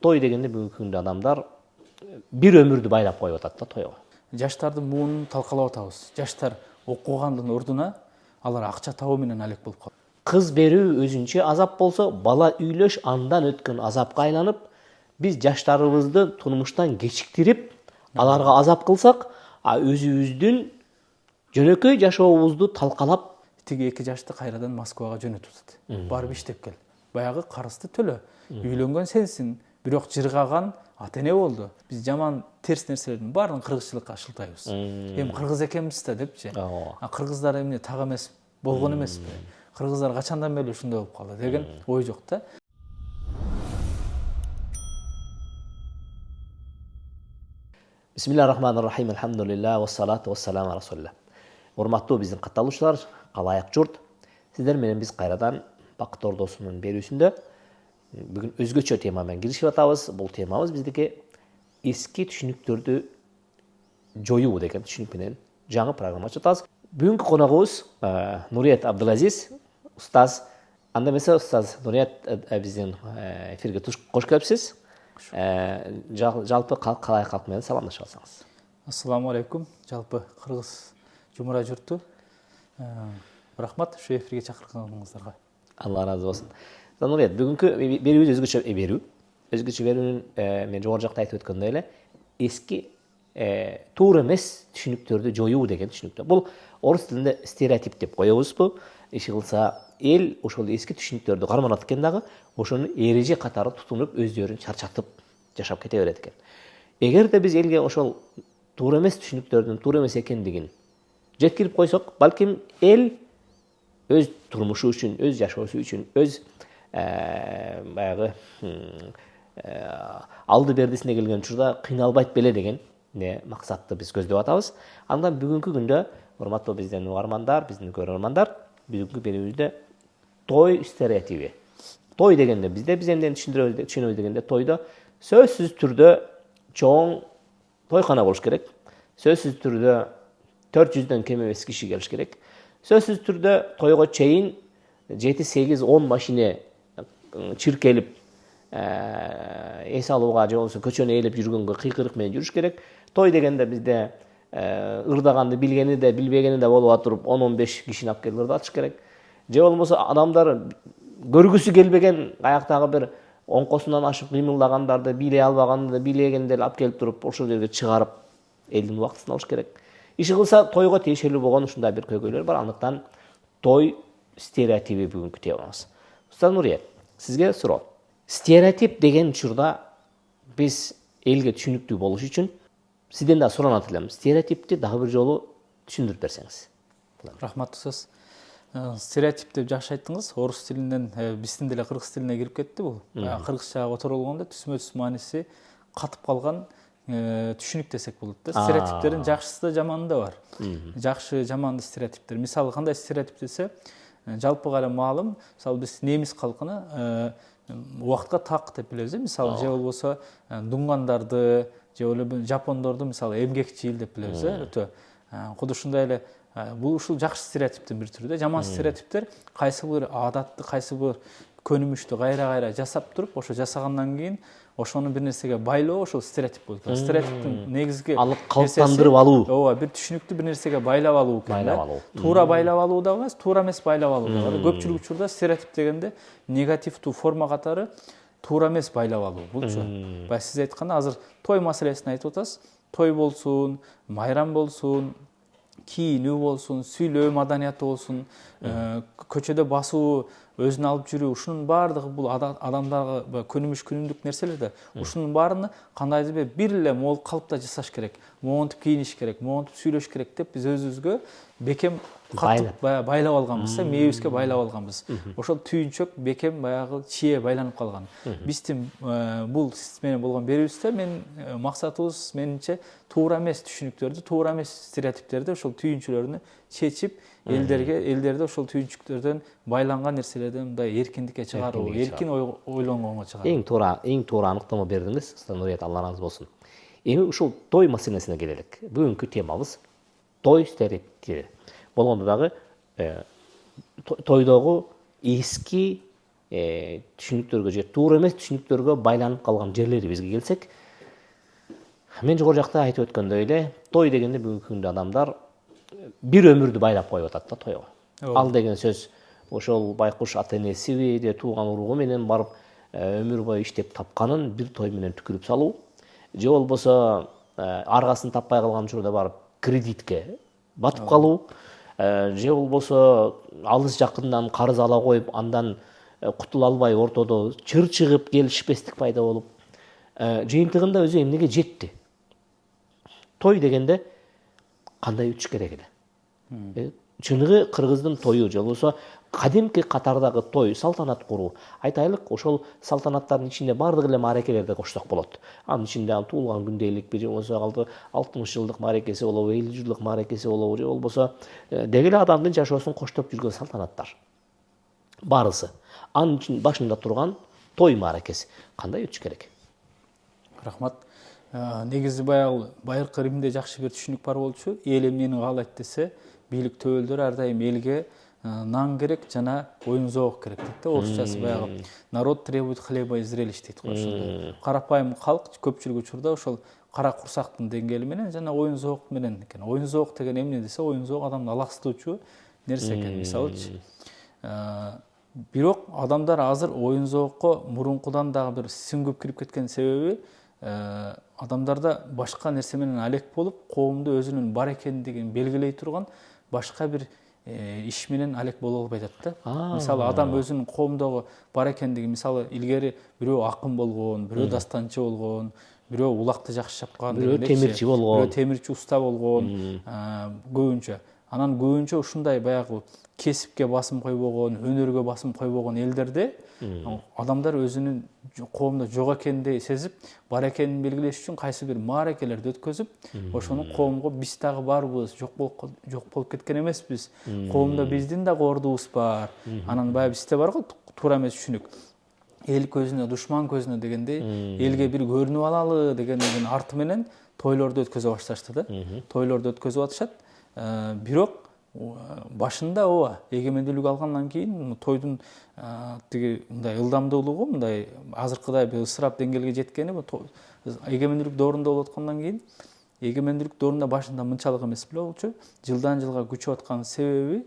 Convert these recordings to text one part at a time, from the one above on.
той дегенде бүгүнкү күндө адамдар бир өмүрдү байлап коюп атат да тойго. Жаштардын муунун талкалап атабыз. Жаштар окугандын ордуна алар акча табуу менен алек болуп калат. Кыз берүү өзүнчө азап болсо, бала үйлөш андан өткөн азапка айланып, биз жаштарыбызды турмуштан кечиктирип, аларга азап кылсак, өзүбүздүн жөнөкөй жашообузду талкалап, Тиги 2 жашты кайрадан Москвага жөнөтүп атат. Барып иштеп кел. Баягы карызды төлө. Үйлөнгөн сенсиң, бирок жыргаган ата-эне болду. Биз жаман терс нерселердин баарын кыргызчылыкка шылтайбыз. Эми кыргыз экенбиз да депчи. Кыргыздар эмне так эмес болгон эмеспи? Кыргыздар качандан бери ушундай болуп калды деген ой жок да. Бисмиллахир-рахманир-рахим. Алхамдулиллах ва салату ва салам ала расулилlah. Урматтуу биздин катталуучулар, калайык журт. Сиздер менен биз кайрадан Бакыт Ордосунун берүүсүндө бүгүн өзгөчө тема менен киришип атабыз. Бул темабыз биздики эски түшүнүктөрдү жоюу деген түшүнүк менен жаңы программа чатабыз. Бүгүнкү коногубуз Нурият Абдулазиз, устаз. Анда эмесе устаз Нурият биздин эфирге кош келипсиз. Жалпы калайык калк менен саламдашып алсаңыз. Ассаламу алейкум. Жалпы кыргыз жумура журту. Рахмат ушу эфирге чакырганыңыздарга. Алла разы болсун. Нурият, бүгүнкү берүүбүз өзгөчө берүү. Өзгөчө берүүнүн мен жогору жакта айтып өткөндөй эле эски туура эмес түшүнүктөрдү жоюу деген түшүнүктөр. Бул орус тилинде стереотип деп коебузбу? Иши кылса эл ошол эски түшүнүктөрдү карманат экен дагы, ошону эреже катары тутунуп өздөрүн чарчатып жашап кете берет экен. Эгерде биз элге ошол туура эмес түшүнүктөрдүн туура эмес экендигин жеткирип койсок, балким эл өз турмушу үчүн, өз жашоосу үчүн, өз баягы алды бердисине келген учурда кыйналбайт беле деген максатты биз көздөп атабыз. Андан бүгүнкү күндө урматтуу биздин угармандар, биздин көрөрмандар, бүгүнкү берүүбүздө той стереотиби. Той дегенде биз эмнени түшүнөбүз дегенде, тойдо сөзсүз түрдө чоң тойкана болуш керек. Сөзсүз түрдө 400дөн кем эмес киши келиш керек. Сөзсүз түрдө тойго чейин 7-8-10 машине чиркелип эс алууга же болбосо көчөнү ээлеп жүргөнгө кыйкырык менен жүрүш керек. Той дегенде бизде ырдаганды билгени де билбегени де болуп атырып 10-15 кишини алып келип ырдатыш керек. Же болбосо адамдар көргүсү келбеген аяктагы бир оңкосунан ашып кыймылдагандарды, бийлей албагандарды бийлегендерди алып келип туруп ошол жерге чыгарып элдин убактысын алыш керек. Иши кылса тойго тиешелүү болгон ушундай бир көйгөйлөр бар. Андыктан той стереотиби бүгүнкү темабыз. Устаз Нурият, сизге суроо. Стереотип деген учурда биз элге түшүнүктүү болуш үчүн сизден да суранат элем. Стереотипти дагы бир жолу түшүндүрүп берсеңиз. Рахмат устаз. Стереотип деп жакшы айттыңыз. Орус тилинен биздин деле кыргыз тилине кирип кетти бул. Кыргызчага которулгондо түсмө-түс мааниси катып калган түшүнүк десек болот да. Стереотиптердин жакшысы да жаманы да бар. Жакшы, жамандуу стереотиптер. Мисалы кандай стереотип десе, жалпыга эле маалым, мисалы биз немис калкына убакытка так деп билебиз. Мисалы же болбосо дуңгандарды, же болбосо жапондорду мисалы эмгекчил деп билебиз. Өтө куду ушундай эле бул ушул жакшы стереотиптин бир түрү да. Жаман стереотиптер кайсы бир адатты, кайсы бир көнүмүштү кайра жасап туруп, ошо жасагандан кийин ошону бир нерсеге байлоо, ошол стереотип болуп калат. Стереотиптин негизги аны калыптандырып алуу. Ооба, бир түшүнүктү бир нерсеге байлап алуу экен да. Туура байлап алуу да эмес, туура эмес байлап алуу да бар. Көпчүлүк учурда стереотип дегенде негативдүү форма катары туура эмес байлап алуу. Булчу. Баягы сиз айтканда азыр той маселесин айтып атасыз. Той болсун, майрам болсун, кийинүү болсун, сүйлөө маданияты болсун, көчөдө басуу, өзүн алып жүрүү, ушунун баардыгы бул адамдарга күнүмдүк нерселер да. Ушунун баарыны кандайдыр бир эле могул калыпта жасаш керек, монтип кийиниш керек, монтип сүйлөш керек деп биз өзүбүзгө бекем катып байлап алганбыз, мээбизге байлап алганбыз. Ошол түйүнчөк бекем баягы чие байланып калган. Биздин бул сиз менен болгон берүүбүздө менин максатыбыз менимче туура эмес түшүнүктөрдү, туура эмес стереотиптерди, ошол түйүнчөлөрүнү чечип, элдерди ошол түйүнчүктөрдөн байланган нерселерден мындай эркиндикке чыгаруу, эркин ойлонгонго чыгаруу. Эң туура аныктама бердиңиз, Устаз Нурият, Алла разы болсун. Эми ушул той маселесине келелик. Бүгүнкү темабыз той стереотиптери. Болгондо дагы тойдогу эски түшүнүктөргө же туура эмес түшүнүктөргө байланып калган жерлерибизге келсек, мен жогору жакта айтып өткөндөй эле, той дегенде бүгүнкү күндө адамдар бир өмүрдү байлап коюп атат да тойго. Ал деген сөз ошол байкуш ата энесиби же тууган уругу менен барып өмүр бою иштеп тапканын бир той менен түкүрүп салуу, же болбосо аргасын таппай калган учурда барып кредитке батып калуу, же болбосо алыс жакындан карыз ала коюп, андан кутула албай ортодо чыр чыгып келишпестик пайда болуп, жыйынтыгында өзү эмнеге жетти? Той дегенде кандай өтүш керек эле? Чыныгы кыргыздын тою же болбосо кадимки катардагы той салтанат куруу. Айтайлык, ошол салтанаттардын ичинде бардык эле мааракелерди кошсок болот. Анын ичинде туулган күнделикпи, же болбосо 60 жылдык мааракеси болобу, 50 жылдык мааракеси болобу, же болбосо деги эле адамдын жашоосун коштоп жүргөн салтанаттар. Барысы. Анын башында турган той мааракеси кандай өтүш керек? Рахмат. Негизи байыркы Римде жакшы бир түшүнүк бар болчу. Эл эмнени каалайт десе, бийлик төбөлдөрү ар дайым элге нан керек жана оюн зоок керек дейт да. Орусчасы баягы народ требует хлеба и зрелищ дейт го. Ошондой карапайым калк көпчүлүк учурда ошол кара курсактын деңгээли менен жана оюн зоок менен экен. Оюн зоок деген эмне десе, оюн зоок адамды алаксытуучу нерсе экен, мисалычы. Бирок адамдар азыр оюн зоокко мурункудан дагы бир сиңип кирип кеткен себеби, адамдарда башка нерсе менен алек болуп, коомдо өзүнүн бар экендигин белгилей турган башка бир иш менен алек боло албай атат да. Мисалы, адам өзүнүн коомдогу бар экендиги, мисалы, илгери бирөө акын болгон, бирөө дастанчы болгон, бирөө улакты жакшы чапкан, бирөө темирчи болгон, бирөө темирчи уста болгон, көбүнчө. Анан көбүнчө ушундай баягы кесипке басым койбогон, өнөргө басым койбогон элдерде адамдар өзүнүн коомдо жок экендей сезип, бар экенин белгилеш үчүн кайсы бир мааракелерди өткөзүп, ошону коомго биз дагы барбыз, жок болуп кеткен эмеспиз, коомдо биздин дагы ордубуз бар. Анан баягы бизде бар го туура эмес түшүнүк. Эл көзүнө, душман көзүнө дегендей, элге бир көрүнүп алалы дегендин арты менен тойлорду өткөзө башташты да. Тойлорду өткөзүп атышат. Бирок башында эгемендүүлүк алгандан кийин тойдун тиги мындай ылдамдуулугу, мындай азыркыдай бир ысырап деңгээлге жеткени, эгемендүүлүк доорунда болуп аткандан кийин, эгемендүүлүк доорунда башында мынчалык эмес беле болчу. Жылдан жылга күчөп аткан себеби,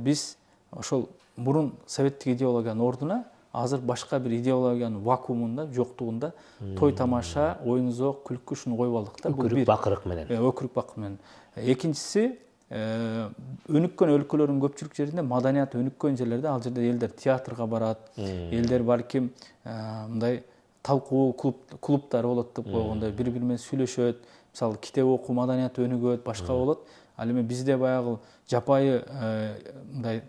биз ошол мурун советтик идеологиянын ордуна азыр башка бир идеологиянын вакуумунда, жоктугунда той тамаша, оюн зоок, күлкү ушуну коюп алдык да. Өкүрүк бакырык менен. Өкүрүк бакырык менен. Экинчиси, өнүккөн өлкөлөрдүн көпчүлүк жеринде, маданияты өнүккөн жерлерде, ал жерде элдер театрга барат, элдер балким мындай талкуу клубтар болот деп койгондой, бири-бири менен сүйлөшөт, мисалы, китеп окуу маданияты өнүгөт, башка болот. Ал эми бизде баягы жапайы мындай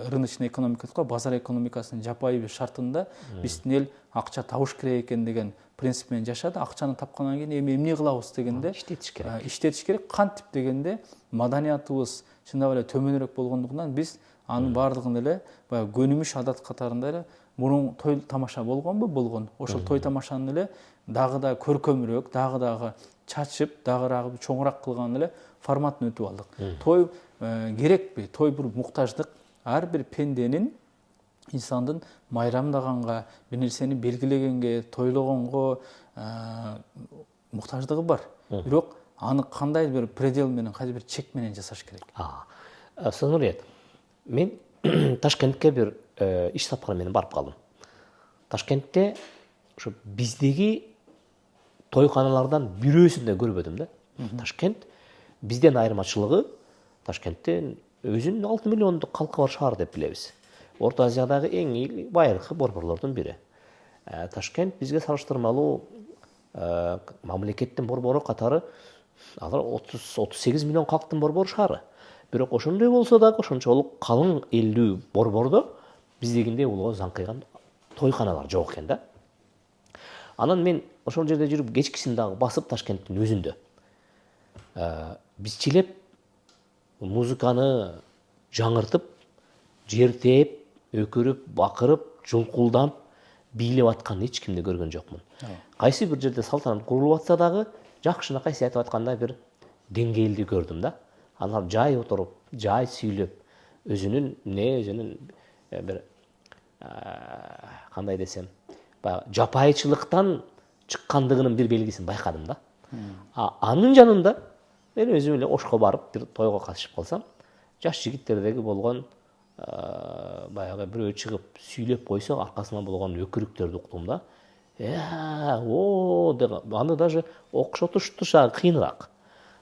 рыночный экономика дейт го, базар экономикасынын жапайы бир шартында биздин эл акча табыш керек экен деген принцип менен жашады. Акчаны тапкандан кийин эми эмне кылабыз дегенде иштетиш керек. Кантип дегенде маданиятыбыз чындап эле төмөнүрөөк болгондугунан биз анын баардыгын эле баягы көнүмүш адат катарында эле мурун той тамаша болгонбу? Болгон. Ошол той тамашаны эле дагы да көркөмүрөөк, дагы чачып, дагы чоңураак кылган эле форматын өтүп алдык. Той керекпи? Той бир муктаждык. Ар бир пенденин, инсандын майрамдаганга, бир нерсени белгилегенге, тойлогонго муктаждыгы бар. Бирок аны кандай бир предел менен, кандай бир чек менен жасаш керек. Сыңырет, мен Ташкентке бир иш сапары менен барып калдым. Ташкентте ошо биздеги тойканалардан бирөөсүн да көрбөдүм да. Ташкент бизден айырмачылыгы, Ташкенттен өзүнүн 6 миллиондук калкы бар шаар деп билебиз. Орто Азиядагы эң байыркы борборлордун бири. Ташкент бизге салыштырмалуу мамлекеттин борбору катары алар 30-38 миллион калктын борбор шаары. Бирок ошондой болсо дагы ошончолук калың элдүү борбордо биздегиндей улоо заңкыйган тойканалар жок экен да. Анан мен ошол жерде жүрүп кечкисин дагы басып Ташкенттин өзүндө бизчилеп музыканы жаңыртып, жертеп, өкүрүп, бакырып, жулкулдап, бийлеп аткан эч кимди көргөн жокмун. Кайсы бир жерде салтанат курулуп атса дагы, жакшынакай айтып аткандай бир деңгээлди көрдүм да. Анан жай отуруп, жай сүйлөп, өзүнүн бир кандай десем, баягы жапайычылыктан чыккандыгынын бир белгисин байкадым да. Анын жанында мен өзүм эле Ошко барып бир тойго катышып калсам, жаш жигиттердеги болгон баягы бирөө чыгып сүйлөп койсо аркасынан болгон өкүрүктөрдү уктум да. Аны даже окшотушту кыйыныраак.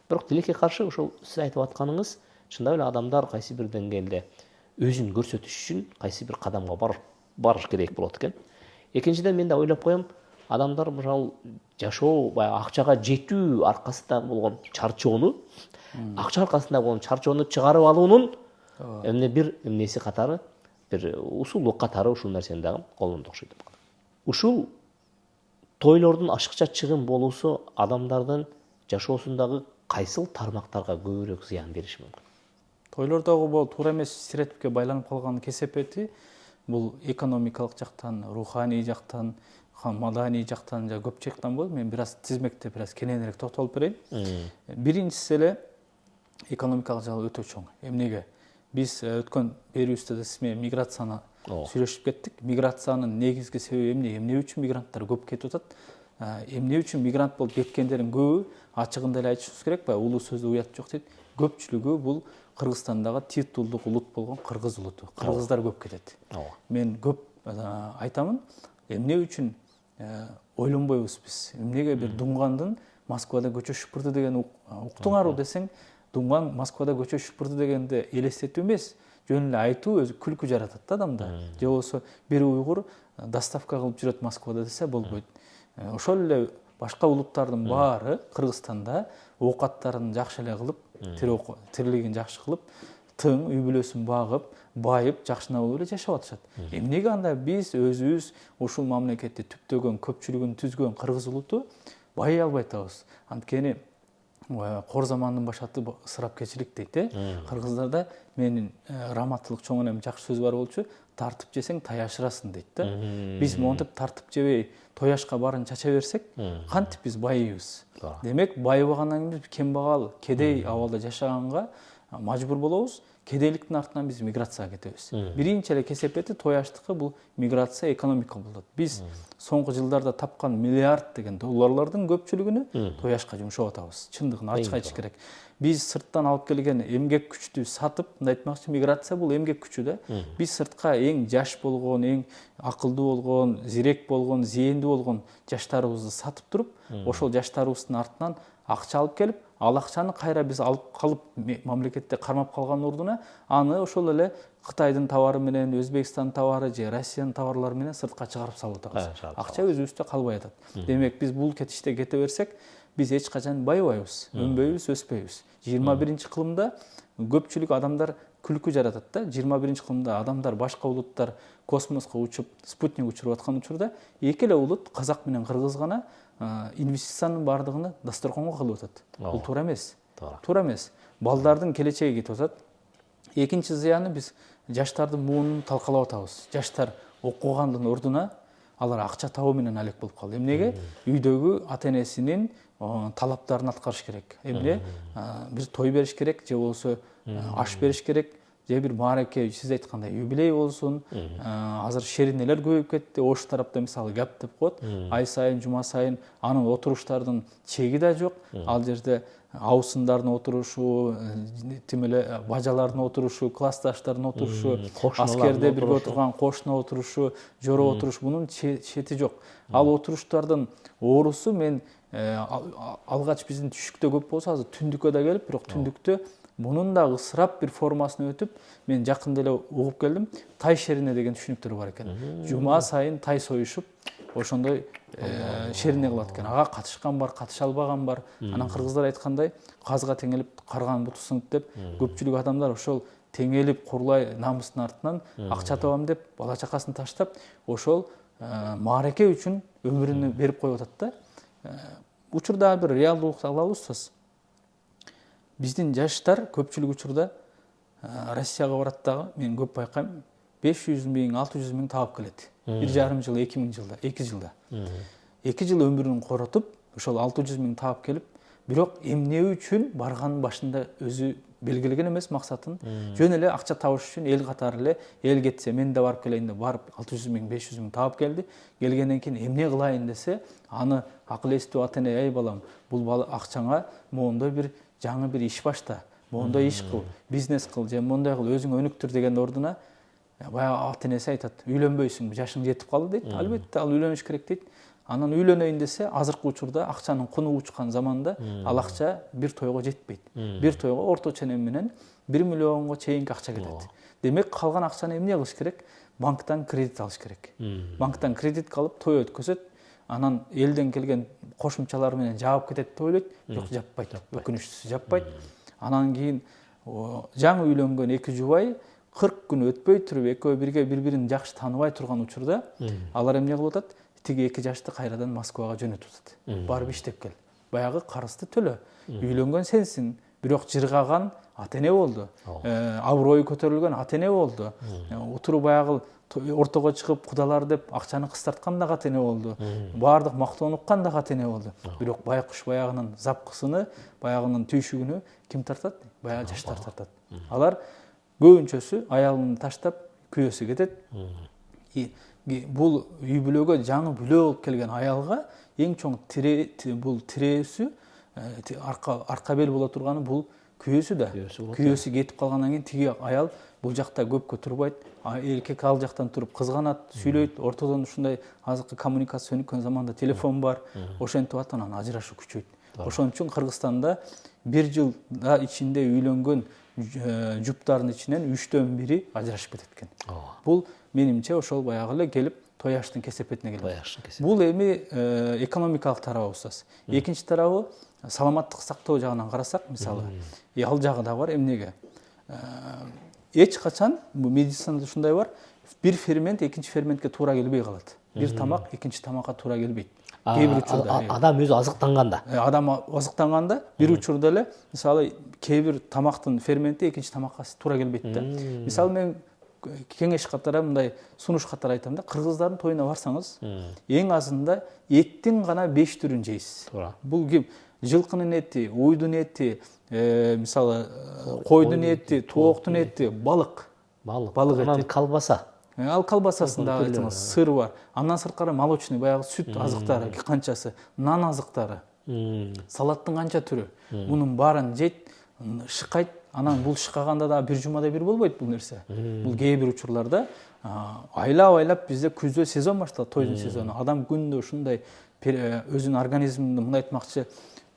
Бирок тилекке каршы ошол сиз айтып атканыңыз чындап эле адамдар кайсы бир деңгээлде өзүн көрсөтүш үчүн кайсы бир кадамга барыш керек болот экен. Экинчиден мен да ойлоп коем, адамдар мисалы жашоо баягы акчага жетүү аркасында болгон чарчоону, акча аркасында болгон чарчоону чыгарып алуунун эмнеси катары, бир усулу катары ушул нерсени дагы колдонду окшойт. Ушул тойлордун ашыкча чыгым болуусу адамдардын жашоосундагы кайсыл тармактарга көбүрөөк зыян бериши мүмкүн? Тойлордогу бул туура эмес стереотипке байланып калган кесепети бул экономикалык жактан, руханий жактан, маданий жактан жана көп жактан болот. Мен бир аз тизмекте бир аз кененирээк токтолуп берейин. Биринчиси эле экономикалык жагы өтө чоң. Эмнеге? Биз өткөн берүүбүздө сиз менен миграцияны сүйлөшүп кеттик. Миграциянын негизги себеби эмне? Эмне үчүн мигранттар көп кетип атат? Эмне үчүн мигрант болуп кеткендердин көбү ачыгында эле айтышыбыз керек, баягы улуу сөздө уят жок дейт. Көпчүлүгү бул Кыргызстандагы титулдук улут болгон кыргыз улуту. Кыргыздар көп кетет. Мен көп айтамын, эмне үчүн ойлонбойбуз биз? Эмнеге бир Дунгандын Москвада көчө шыпырды деген уктуңарбы десең, Дунган Москвада көчө шыпырды дегенде элестетүү эмес, жөн эле айтуу өзү күлкү жаратат да адамда. Же болбосо бир уйгур доставка кылып жүрөт Москвада десе болбойт. Ошол эле башка улуттардын баары Кыргызстанда оокаттарын жакшы эле кылып, тирилигин жакшы кылып, тың үй бүлөсүн багып, байып, жакшына болуп эле жашап атышат. Эмнеге анда биз өзүбүз ушул мамлекетти түптөгөн, көпчүлүгүн түзгөн кыргыз улуту бай албай атабыз? Анткени кор замандын башаты ысырапкерчилик дейт. Кыргыздарда менин раматтылык чоң энем жакшы сөз бар болчу, тартып жесең таяшырасың дейт да. Биз монтип тартып жебей тояшка барын чача берсек, кантип биз байыбыз? Демек, байыбагандан кийин биз кембагал, кедей абалда жашаганга мажбур болобуз. Кедейликтин артынан биз миграцияга кетебиз. Биринчи эле кесепети тояштыкы бул миграция экономика болот. Биз соңку жылдарда тапкан миллиард деген долларлардын көпчүлүгүнү тояшка жумшап атабыз. Чындыгын ачык айтыш керек. Биз сырттан алып келген эмгек күчтү сатып, мындай айтмакчы, миграция бул эмгек күчү да. Биз сыртка эң жаш болгон, эң акылдуу болгон, зирек болгон, зээндүү болгон жаштарыбызды сатып туруп, ошол жаштарыбыздын артынан акча алып келип, ал акчаны кайра биз алып калып мамлекетте кармап калган ордуна аны ошол эле Кытайдын товары менен, Өзбекстандын товары же Россиянын товарлары менен сыртка чыгарып салып атабыз. Акча өзүбүздө калбай атат. Демек, биз бул кетиште кете берсек, биз эч качан байыбайбыз, өнбөйбүз, өспөйбүз. 21-кылымда көпчүлүк адамдар күлкү жаратат да. 21-кылымда адамдар, башка улуттар космоско учуп, спутник учуруп аткан учурда эки эле улут, казак менен кыргыз гана инвестициянын бардыгын дасторконго кылып атат. Бул туура эмес. Туура эмес. Балдардын келечеги кетип атат. Экинчи зыяны биз жаштардын муунун талкалап атабыз. Жаштар окугандын ордуна алар акча табуу менен алек болуп калды. Эмнеге? Үйдөгү ата-энесинин талаптарын аткарыш керек. Эмне? Бир той бериш керек, же болбосо аш бериш керек, же бир маареке, сиз айткандай юбилей болсун. Азыр шеринелер көбөйүп кетти. Ош тарапта мисалы гап деп коет. Ай сайын, жума сайын анын отуруштардын чеги да жок. Ал жерде аусындардын отурушу, тим эле бажалардын отурушу, классташтардын отурушу, аскерде бирге отурган кошуна отурушу, жоро отурушу, бунун чети жок. Ал отуруштардын оорусу мен алгач биздин түшүктө көп болсо, азыр түндүккө да келип, бирок түндүктө мунун да ысырап бир формасын өтүп, мен жакында эле угуп келдим, тай шерине деген түшүнүктөр бар экен. Жума сайын тай союшуп, ошондой шерине кылат экен. Ага катышкан бар, катыша албаган бар. Анан кыргыздар айткандай, казга теңелип, карган буту сынып деп, көпчүлүк адамдар ошол теңелип, курлай намыстын артынан акча табам деп, бала чакасын таштап, ошол маареке үчүн өмүрүн берип коюп атат да. Учурда бир реалдуулукту алабыз. Биздин жаштар көпчүлүк учурда Россияга барат дагы, мен көп байкайм, 500 миң, 600 миң таап келет. 1,5 жыл, 2 жылда. 2 жыл өмүрүн коротуп, ошол 600 миң таап келип, бирок эмне үчүн барганын башында өзү белгилеген эмес максатын. Жөн эле акча табыш үчүн эл катары эле эл кетсе мен да барып келейин деп барып 600 миң 500 миң таап келди. Келгенден кийин эмне кылайын десе, аны акыл эстүү ата эне, ай балам, бул акчаңа моундай бир жаңы бир иш башта, моундай иш кыл, бизнес кыл, же моундай кыл, өзүң өнүктүр деген ордуна баягы ата энеси айтат, үйлөнбөйсүңбү, жашың жетип калды дейт. Албетте ал үйлөнүш керек дейт. Анан үйлөнөйүн десе, азыркы учурда акчанын куну учкан заманда ал акча бир тойго жетпейт. Бир тойго орточо менен 1 миллионго чейинки акча кетет. Демек калган акчаны эмне кылыш керек? Банктан кредит алыш керек. Банктан кредит алып той өткөзөт, анан элден келген кошумчалар менен жаап кетет деп ойлойт, бирок жаппайт. Өкүнүчтүүсү жаппайт. Анан кийин жаңы үйлөнгөн эки жубай 40 күн өтпөй туруп экөө бирге бири-бирин жакшы тааныбай турган учурда алар эмне кылып атат? Тиги эки жашты кайрадан Москвага жөнөтүп атат. Барып иштеп кел. Баягы карызды төлө. Үйлөнгөн сенсиң, бирок жыргаган ата эне болду. Аброю көтөрүлгөн ата эне болду. Утуру баягы ортого чыгып кудалар деп акчаны кыстарткан да ата эне болду. Баардык мактоон уккан да ата эне болду. Бирок байкуш баягынын запкысыны, баягынын түйшүгүнү ким тартат? Баягы жаштар тартат. Алар көбүнчөсү аялын таштап күйөөсү кетет. Бул үй бүлөгө жаңы бүлө болуп келген аялга эң чоң бул тирээсү, арка бел боло турганы бул күйөөсү да. Күйөөсү кетип калгандан кийин тиги аял бул жакта көпкө турбайт, эркек ал жактан туруп кызганат, сүйлөйт, ортодон ушундай азыркы коммуникация өнүккөн заманда телефон бар, ошентип атат, анан ажырашуу күчөйт. Ошон үчүн Кыргызстанда 1 жылда ичинде үйлөнгөн жуптардын ичинен 3/1 ажырашып кетет экен. Бул менимче ошол баягы эле келип тояштын кесепетине келет. Бул эми экономикалык тарабыбыз. Экинчи тарабы саламаттык сактоо жагынан карасак, мисалы, ал жагы да бар. Эмнеге? Эч качан медицинада ушундай бар, бир фермент экинчи ферментке туура келбей калат. Бир тамак экинчи тамакка туура келбейт. Кээ бир учурда адам өзү азыктанганда. Адам азыктанганда бир учурда эле, мисалы, кээ бир тамактын ферменти экинчи тамакка туура келбейт да. Мисалы, мен кеңеш катары мындай сунуш катары айтам да, кыргыздардын тоюна барсаңыз, эң азында эттин гана 5 түрүн жейсиз. Бул ким? Жылкынын эти, уйдун эти, мисалы, койдун эти, тооктун эти, балык. Балык эти. Колбаса. Ал колбасасын да айтыңыз, сыр бар. Андан сырткары молочный, баягы сүт азыктары канчасы, нан азыктары, салаттын канча түрү. Мунун баарын жейт, шыкайт. Анан бул шыкаганда да бир жумада бир болбойт бул нерсе. Бул кээ бир учурларда айлап бизде күздө сезон башталат, тойдун сезону. Адам күндө ушундай өзүнүн организмин мындай айтмакчы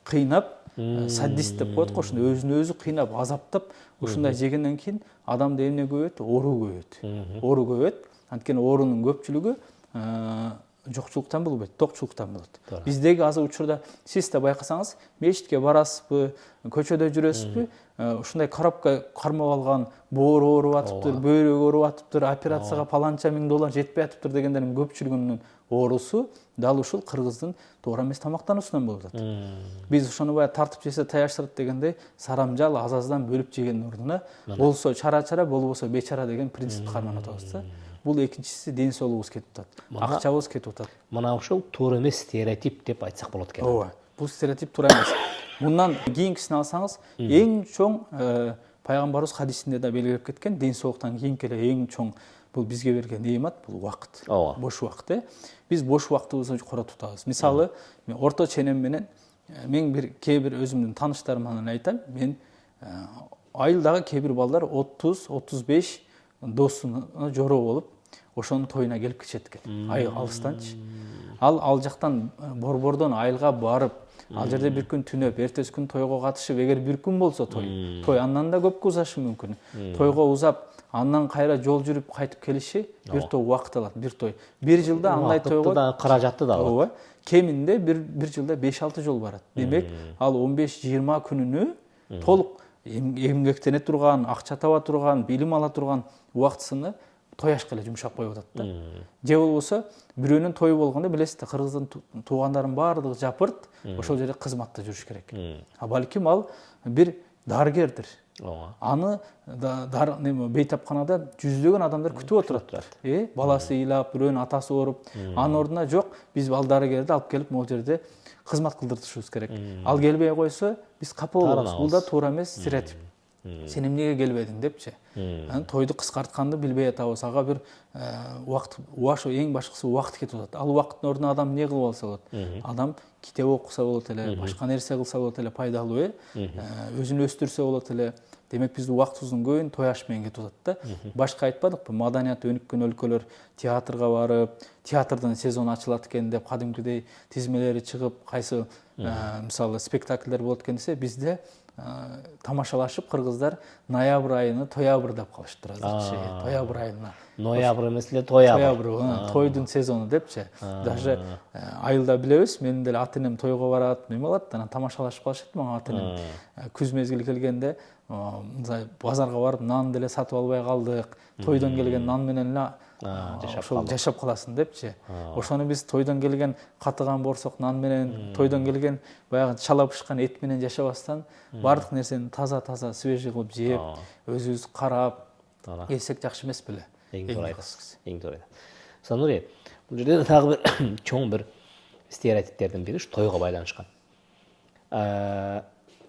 кыйнап, садист деп коет го, ушундай өзүн өзү кыйнап, азаптап, ушундай жегенден кийин адамда эмне көбөйөт? Оору көбөйөт. Оору көбөйөт. Анткени оорунун көпчүлүгү жокчулуктан болбойт, токчулуктан болот. Биздеги азыр учурда сиз да байкасаңыз, мечитке барасызбы, көчөдө жүрөсүзбү, ушундай коробка кармап алган, боору ооруп атыптыр, бөйрөгү ооруп атыптыр, операцияга паланча $1000 жетпей атыптыр дегендердин көпчүлүгүнүн оорусу дал ушул кыргыздын туура эмес тамактануусунан болуп атат. Биз ошону баягы тартып жесе таяштырат дегендей, сарамжал аз-аздан бөлүп жеген ордуна болсо чара-чара, болбосо бечара деген принципти карманып атабыз да. Бул экинчиси ден соолугубуз кетип атат. Акчабыз кетип атат. Мына ушул туура эмес стереотип деп айтсак болот экен. Ооба. Бул стереотип туура эмес. Мындан кийинкисин алсаңыз, эң чоң пайгамбарыбыз хадисинде да белгилеп кеткен, ден соолуктан кийинки эле эң чоң бул бизге берилген неемат, бул убакыт. Бош убакыт. Биз бош убактыбызды коротуп атабыз. Мисалы, мен орточо энем менен мен кээ бир өзүмдүн тааныштарым менен айтам, мен айылдагы кээ бир балдар 30-35 досуна жороо болуп, ошонун тоюна келип кетишет экен. Алыстанчы. Ал жактан борбордон айылга барып, ал жерде бир күн түнөп, эртеси күн тойго катышып, эгер бир күн болсо той андан да көпкө узашы мүмкүн. Тойго узап, андан кайра жол жүрүп кайтып келиши бир топ убакыт алат, бир той. Бир жылда андай тойго да каражатты да алат. Кеминде бир жылда 5-6 жол барат. Демек, ал 15-20 күнүнү толук эмгектене турган, акча таба турган, билим ала турган убактысыны тояшка эле жумшап коюп атат да. Же болбосо бирөөнүн тою болгондо билесиз да, кыргыздын туугандарын баардыгы жапырт, ошол жерде кызматта жүрүш керек. Балким ал бир дарыгердир. Аны бейтапканада жүздөгөн адамдар күтүп отурат. Баласы ыйлап, бирөөнүн атасы ооруп, анын ордуна жок, биз ал дарыгерди алып келип могу жерде кызмат кылдыртышыбыз керек. Ал келбей койсо, биз капа болобуз. Бул да туура эмес, стереотип. Сен эмнеге келбедиң депчи. Тойду кыскартканды билбей атабыз. Ага бир убакыт, эң башкысы убакыт кетип атат. Ал убакыттын ордуна адам эмне кылып алса болот? Адам китеп окуса болот эле, башка нерсе кылса болот эле, пайдалуу, өзүн өстүрсө болот эле. Демек биздин убактыбыздын көбүн той аш менен кетип атат да. Башка айтпадыкпы? Маданияты өнүккөн өлкөлөр театрга барып, театрдын сезону ачылат экен деп кадимкидей тизмелери чыгып, кайсы мисалы спектакльдер болот экен десе, бизде тамашалашып кыргыздар ноябрь айыны тоябрь деп калышыптыр азырчы. Тоябрь айына. Ноябрь эмес эле тоябрь. Тоябрь, тойдун сезону депчи. Даже айылда билебиз, менин деле ата энем тойго барат, неме кылат, анан тамашалашып калышат мага ата энем. Күз мезгили келгенде базарга барып нан деле сатып албай калдык. Тойдон келген нан менен эле жашап каласың депчи. Ошону биз тойдон келген катыган борсок нан менен, тойдон келген баягы чала бышкан эт менен жашабастан бардык нерсени таза свежий кылып жеп, өзүбүз карап эсек жакшы эмес беле? Эң туура айтасыз. Эң туура. Санури, бул жерде дагы бир чоң бир стереотиптердин бири тойго байланышкан.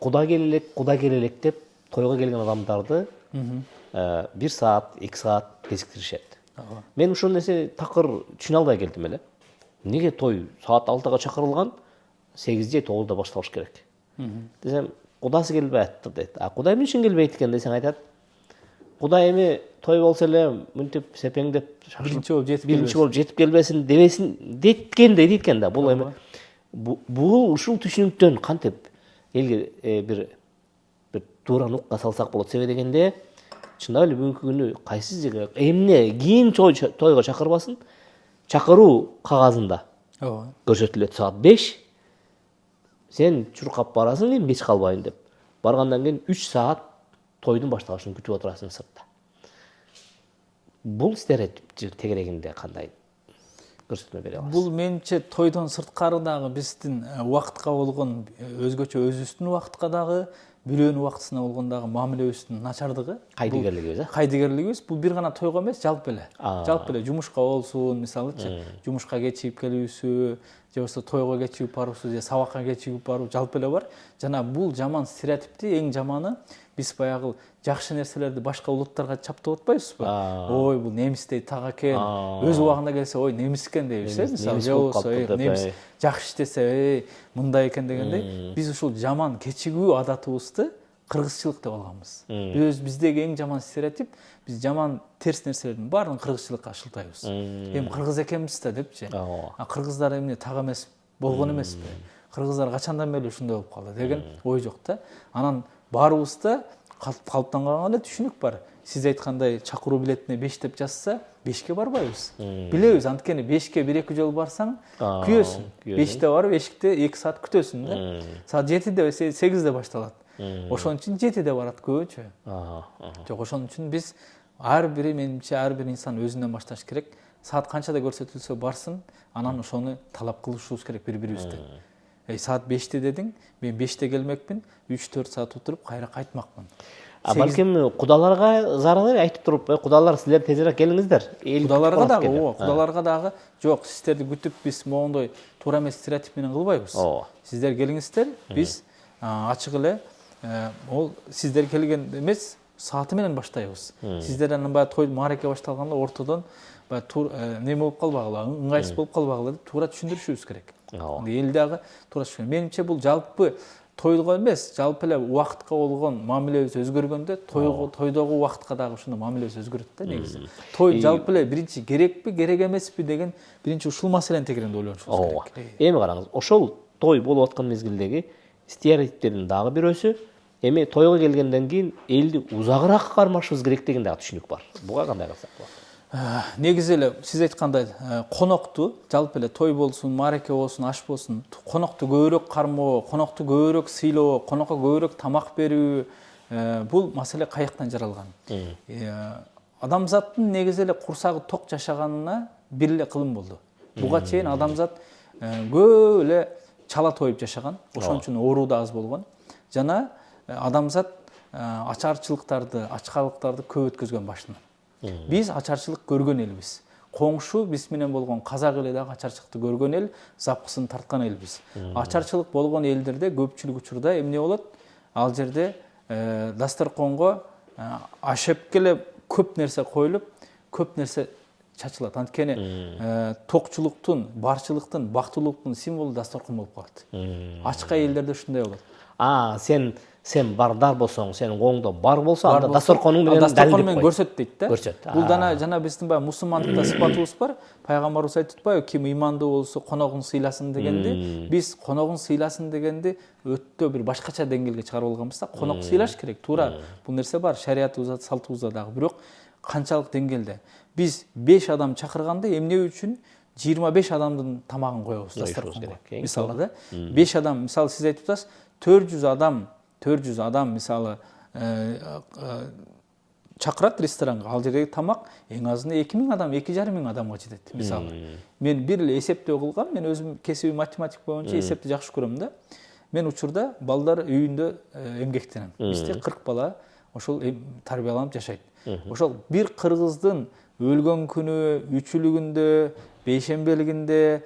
Куда келелек деп тойго келген адамдарды 1 саат, 2 саат кезиктиришет. Мен ушул нерсе такыр түшүнө албай келдим эле. Неге той саат 6-га чакырылган, 8-де 9-да башталыш керек? Десем, кудасы келбей атты дейт. Кудай эмне үчүн келбейт экен десең айтат. Кудай эми той болсо эле мынтип сепеңдеп биринчи болуп жетип келбесин дебесин дейт экен да. Бул эми бул ушул түшүнүктөн кантип элге бир туура нукка салсак болот себеби дегенде, чындап эле бүгүнкү күнү кайсы жерге эмне кийин тойго чакырбасын, чакыруу кагазында көрсөтүлөт саат 5. Сен чуркап барасың, мен 5 калбайын деп. Баргандан кийин 3 саат тойдун башталышын күтүп отурасың сыртта. Бул стереотип тегерегинде кандай көрсөтмө бере аласыз? Бул менимче тойдон сырткары дагы биздин убакытка болгон өзгөчө өзүбүздүн убакытка дагы бирөөнүн убактысына болгондагы мамилебиздин начардыгы, кайдыгерлигибиз бул бир гана тойго эмес, жалпы эле жумушка болсун, мисалычы, жумушка кечигип келүүсү, же болбосо тойго кечигип баруусу, же сабакка кечигип баруу жалпы эле бар. Жана бул жаман стереотипти эң жаманы биз баягы жакшы нерселерди башка улуттарга чаптап атпайбызбы? Ой, бул немистей так экен. Өз убагында келсе, ой, немис экен дейбиз, мисалы, же болбосо немис жакшы иштесе, мындай экен дегендей, биз ушул жаман кечигүү адатыбызды кыргызчылык деп алганбыз. Биздеги эң жаман стереотип, биз жаман терс нерселердин баарын кыргызчылыкка шылтайбыз. Эми кыргыз экенбиз да депчи. Кыргыздар эмне так эмес болгон эмеспи? Кыргыздар качандан бери ушундай болуп калды деген ой жок да. Анан баарыбызда калыптанган эле түшүнүк бар. Сиз айткандай чакыруу билетине 5 деп жазса, 5ке барбайбыз. Билебиз, анткени 5ке 1-2 жолу барсаң, күйөсүң. 5те барып, эшикте 2 саат күтөсүң да. Саат 7де, 8де башталат. Ошон үчүн 7де барат көбүнчө. Жок, ошон үчүн биз ар бири, менимче, ар бир инсан өзүнөн башташ керек. Саат канчада көрсөтүлсө барсын, анан ошону талап кылышыбыз керек бири-бирибизди. Саат 5те дедиң, мен 5те келмекмин, 3-4 саат отуруп кайра кайтмакмын. Балким кудаларга зарыл айтып туруп, кудалар силер тезирээк келиңиздер. Кудаларга дагы жок, сиздерди күтүп биз могондой туура эмес стереотип менен кылбайбыз. Сиздер келиңиздер, биз ачык эле ол сиздер келген эмес, сааты менен баштайбыз. Сиздер анан баягы той маареке башталганда ортодон неме болуп калбагыла, ыңгайсыз болуп калбагыла деп туура түшүндүрүшүбүз керек. Эл дагы туура түшүнүп. Менимче бул жалпы тойго эмес, жалпы эле убакытка болгон мамилебиз өзгөргөндө, тойдогу убакытка дагы ушуну мамилебиз өзгөрөт да негизи. Той жалпы эле биринчи керекпи, керек эмеспи деген биринчи ушул маселенин тегерегинде ойлонушубуз керек. Эми караңыз, ошол той болуп аткан мезгилдеги стереотиптердин дагы бирөөсү эми тойго келгенден кийин элди узагыраак кармашыбыз керек деген дагы түшүнүк бар. Буга кандай кылсак болот? Негизи эле сиз айткандай конокту, жалпы эле той болсун, маареке болсун, аш болсун, конокту көбүрөөк кармоо, конокту көбүрөөк сыйлоо, конокко көбүрөөк тамак берүү, бул маселе каяктан жаралган? Адамзаттын негизи эле курсагы ток жашаганына бир эле кылым болду. Буга чейин адамзат көп эле чала тоюп жашаган, ошон үчүн оору да аз болгон. Жана адамзат ачарчылыктарды, ачкалыктарды көп өткөзгөн башынан. Биз ачарчылык көргөн элбиз. Коңшу биз менен болгон казак эли дагы ачарчылыкты көргөн эл, запкысын тарткан элбиз. Ачарчылык болгон элдерде көпчүлүк учурда эмне болот? Ал жерде дасторконго ашеп келе көп нерсе коюлуп, көп нерсе чачылат. Анткени токчулуктун, барчылыктын, бактылуулуктун символу дасторкон болуп калат. Ачка элдерде ушундай болот. Сен бардар болсоң, сенин колуңда бар болсо, анда дасторконуң менен дасторкон менен көрсөт дейт да. Көрсөт. Бул жана биздин баягы мусулмандыкта сыпатыбыз бар. Пайгамбарыбыз айтып атпайбы, ким ыймандуу болсо коногун сыйласын дегенди. Биз коногун сыйласын дегенди өтө бир башкача деңгээлге чыгарып алганбыз да. Конок сыйлаш керек. Туура бул нерсе бар, шариятыбызда, салтыбызда дагы. Бирок канчалык деңгээлде? Биз 5 адам чакырганда эмне үчүн 25 адамдын тамагын коебуз дасторконго. Мисалы да, 5 адам, мисалы сиз айтып атасыз, 400 адам мисалы чакырат ресторанга. Ал жердеги тамак эң азында 2000 адам, 2500 адамга жетет. Мисалы, мен бир эле эсептөө кылгам, мен өзүм кесиби математик боюнча эсепти жакшы көрөм да. Мен учурда балдар үйүндө эмгектенем. Бизде 40 бала ошол тарбияланып жашайт. Ошол бир кыргыздын өлгөн күнү, үчүлүгүндө, бейшембелигинде,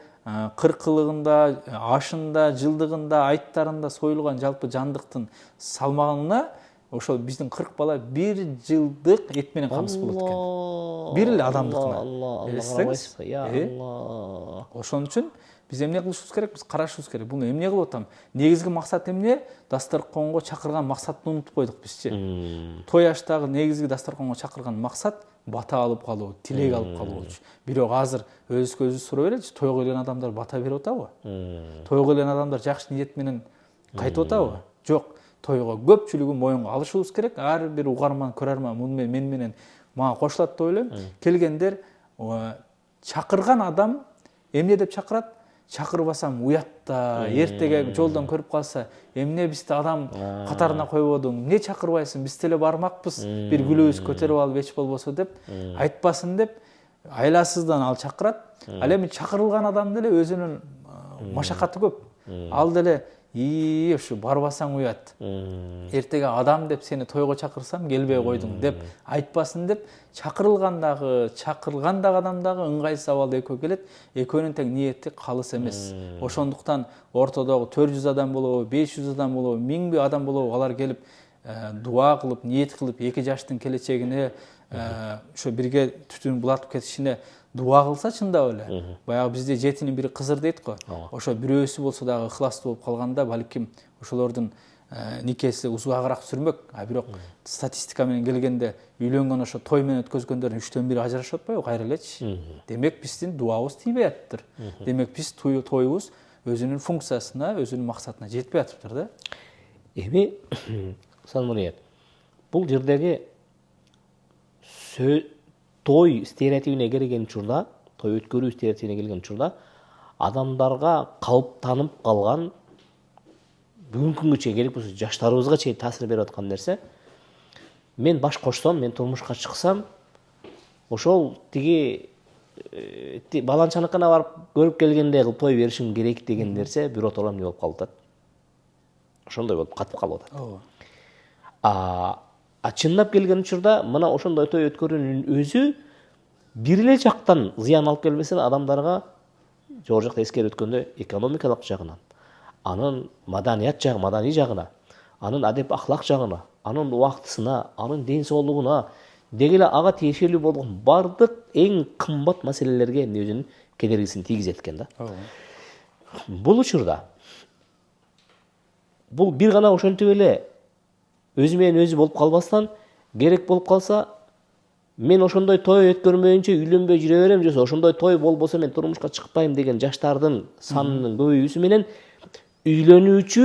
кыркылыгында, ашында, жылдыгында, айттарында союлган жалпы жандыктын салмагына ошол биздин 40 бала 1 жылдык эт менен камсыз болот экен. Бир эле адамдыкына. Алла. Ошон үчүн биз эмне кылышыбыз керек? Биз карашыбыз керек. Буну эмне кылып атам? Негизги максат эмне? Дасторконго чакырган максатты унутуп койдук бизчи. Той аштагы негизги дасторконго чакырган максат бата алып калуу, тилек алып калуу болчу. Бирок азыр өзүбүзгө өзүбүз сурап элечи, тойго келген адамдар бата берип атабы? Тойго келген адамдар жакшы ниет менен кайтып атабы? Жок. Тойго көпчүлүгү моюнга алышыбыз керек. Ар бир угарман, көрөрман мен менен мага кошулат деп ойлойм. Келгендер чакырган адам эмне деп чакырат? Чакырбасам уят да, эртеге жолдон көрүп калса, эмне бизди адам катарына койбодуң, эмне чакырбайсың, биз деле бармакпыз, бир күлөбүз көтөрүп алып эч болбосо деп айтпасын деп айласыздан ал чакырат. Ал эми чакырылган адам деле өзүнүн машакаты көп. Ал деле ушу барбасаң уят. Эртеге адам деп сени тойго чакырсам келбей койдуң деп айтпасын деп чакырылгандагы адам дагы ыңгайсыз абалда экөө келет. Экөөнүн тең ниети калыс эмес. Ошондуктан ортодогу 400 адам болобу, 500 адам болобу, 1000 адам болобу, алар келип дуа кылып, ниет кылып, эки жаштын келечегине ошо бирге түтүн булатып кетишине дуа кылса чындап эле. Баягы бизде жетинин бири кызыр дейт го. Ошо бирөөсү болсо дагы ыхластуу болуп калганда, балким ошолордун никеси узагыраак сүрмөк. Бирок статистика менен келгенде үйлөнгөн ошо той менен өткөзгөндөрдүн 3-төн 1 ажырашып атпайбы кайра элечи. Демек биздин дуабыз тийбей атыптыр. Демек биз тоюбуз өзүнүн функциясына, өзүнүн максатына жетпей атыптыр да. Эми Салмурият, бул жердеги той стереотипине келген учурда, той өткөрүү стереотипине келген учурда адамдарга калыптанып калган бүгүнкү күнгө чейин керек болсо жаштарыбызга чейин таасир берип аткан нерсе, мен баш кошсом, мен турмушка чыксам, ошол тиги баланчаныкына барып көрүп келгендей кылып той беришим керек деген нерсе биротоло эмне болуп калып атат. Ошондой болуп катып калып атат. Чындап келген учурда мына ошондой той өткөрүүнүн өзү бир эле жактан зыян алып келбесе, адамдарга жогору жакта эскерип өткөндө экономикалык жагынан, анын маданий жагына, анын адеп ахлак жагына, анын убактысына, анын ден соолугуна, деги эле ага тиешелүү болгон бардык эң кымбат маселелерге өзүнүн кедергисин тийгизет экен да. Бул учурда бул бир гана ошентип эле өзү менен өзү болуп калбастан, керек болуп калса, мен ошондой той өткөрмөйүнчө үйлөнбөй жүрө берем, же ошондой той болбосо мен турмушка чыкпайм деген жаштардын санынын көбөйүүсү менен үйлөнүүчү,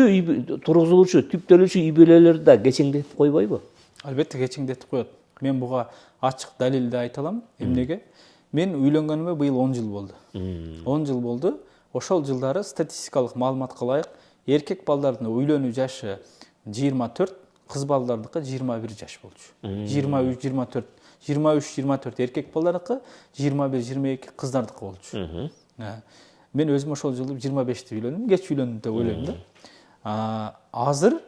тургузулуучу, түптөлүүчү үй бүлөлөрдү да кечеңдетип койбойбу? Албетте кечеңдетип коет. Мен буга ачык далилди айта алам. Эмнеге? Мен үйлөнгөнүмө быйыл 10 жыл болду. 10 жыл болду. Ошол жылдары статистикалык маалыматка ылайык эркек балдардын үйлөнүү жашы 24, кыз балдардыкы 21 жаш болчу. 23-24 эркек балдардыкы, 21-22 кыздардыкы болчу. Мен өзүм ошол жылы 25-те үйлөндүм, кеч үйлөндүм деп ойлойм да. Азыр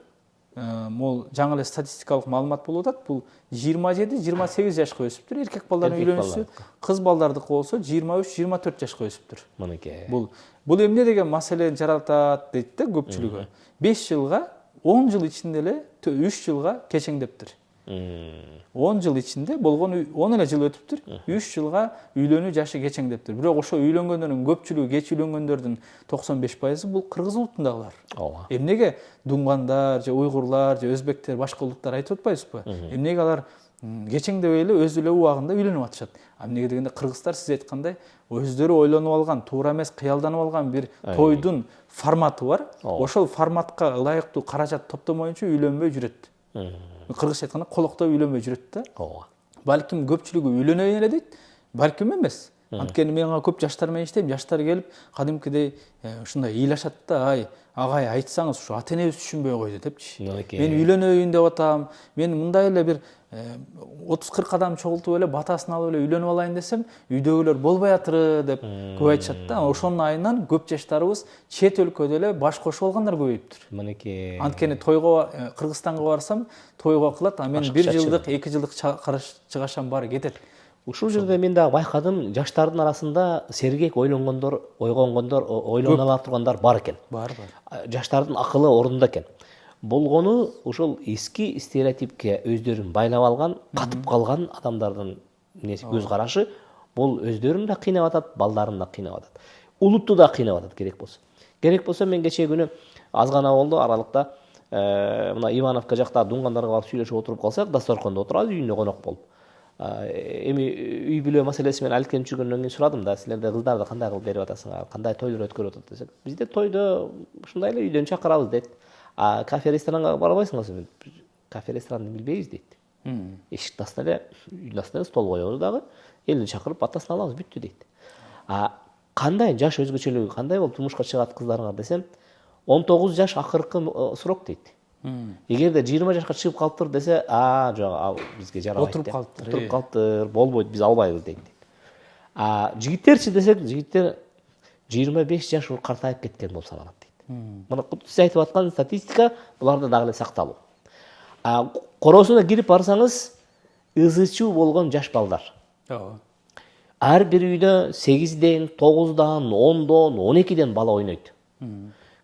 Мол жаңы эле статистикалык маалымат болуп атат. Бул 27-28 жашка өсүптүр. Эркек балдардын үйлөнүүсү, кыз балдардыкы болсо 23-24 жашка өсүптүр. Мынакей. Бул эмне деген маселени жаратат дейт да көпчүлүгү. 5 жылга 10 жыл ичинде эле 3 жылга кечеңдептир. 10 жыл ичинде болгон 10 эле жыл өтүптүр. 3 жылга үйлөнүү жашы кечеңдептир. Бирок ошо үйлөнгөндөрдүн көпчүлүгү, кеч үйлөнгөндөрдүн 95% бул кыргыз улутундагылар. Эмнеге дуңгандар же уйгурлар же өзбектер, башка улуттар айтып атпайбызбы? Эмнеге алар кечеңдебей эле өз эле убагында үйлөнүп атышат? Эмнеге дегенде кыргыздар сиз айткандай өздөрү ойлонуп алган, туура эмес кыялданып алган бир тойдун форматы бар. Ошол форматка ылайыктуу каражат топтомоюнча үйлөнбөй жүрөт. Кыргызча айтканда колоктой үйлөнбөй жүрөт да. Балким көпчүлүгү үйлөнөйүн эле дейт, балким эмес. Анткени мен көп жаштар менен иштейм, жаштар келип кадимкидей ушундай ыйлашат да, ай агай айтсаңыз ушу ата энебиз түшүнбөй койду депчи. Мен үйлөнөйүн деп атам, мен мындай эле бир 30-40 адам чогултуп эле батасын алып эле үйлөнүп алайын десем, үйдөгүлөр болбой атыры деп көп айтышат да. Ошонун айынан көп жаштарыбыз чет өлкөдө эле баш кошуп алгандар көбөйүптүр. Мынакей. Анткени тойго Кыргызстанга барсам, тойго кылат, а мен 1 жылдык, 2 жылдык чыгашам баары кетет. Ушул жерде мен дагы байкадым, жаштардын арасында сергек ойлонгондор, ойгонгондор, ойлоно ала тургандар бар экен. Бар. Жаштардын акылы орунда экен. Болгону ушул эски стереотипке өздөрүн байлап алган, катып калган адамдардын көз карашы бул өздөрүн да кыйнап атат, балдарын да кыйнап атат. Улутту да кыйнап атат керек болсо. Керек болсо мен кечээ күнү аз гана болду аралыкта мына Ивановка жакта дуңгандарга барып сүйлөшүп отуруп калсак, дасторкондо отурабыз үйүнө конок болуп. Эми үй бүлө маселеси менен алып келип жүргөндөн кийин сурадым да, силерде кыздарды кандай кылып берип атасыңар, кандай тойлор өткөрүп атат десек, бизде тойдо ушундай эле үйдөн чакырабыз дейт. А кафе ресторанга барбайсыңарбы? Кафе ресторанды билбейбиз дейт. Эшикти астына эле, үйдүн астына стол коебуз дагы, элди чакырып батасын алабыз, бүттү дейт. Кандай жаш өзгөчөлүгү, кандай болуп турмушка чыгат кыздарыңар десем, 19 жаш акыркы срок дейт. Эгерде 20 жашка чыгып калыптыр десе, жок, ал бизге жарабайт. Отуруп калыптыр, болбойт, биз албайбыз дейт. Жигиттерчи десек, жигиттер 25 жаш картайып кеткен болуп саналат дейт. Мына сиз айтып аткан статистика буларда дагы эле сакталуу. Короосуна кирип барсаңыз, ызычуу болгон жаш балдар. Ар бир үйдө 8ден, 9дан, 10дон, 12ден бала ойнойт.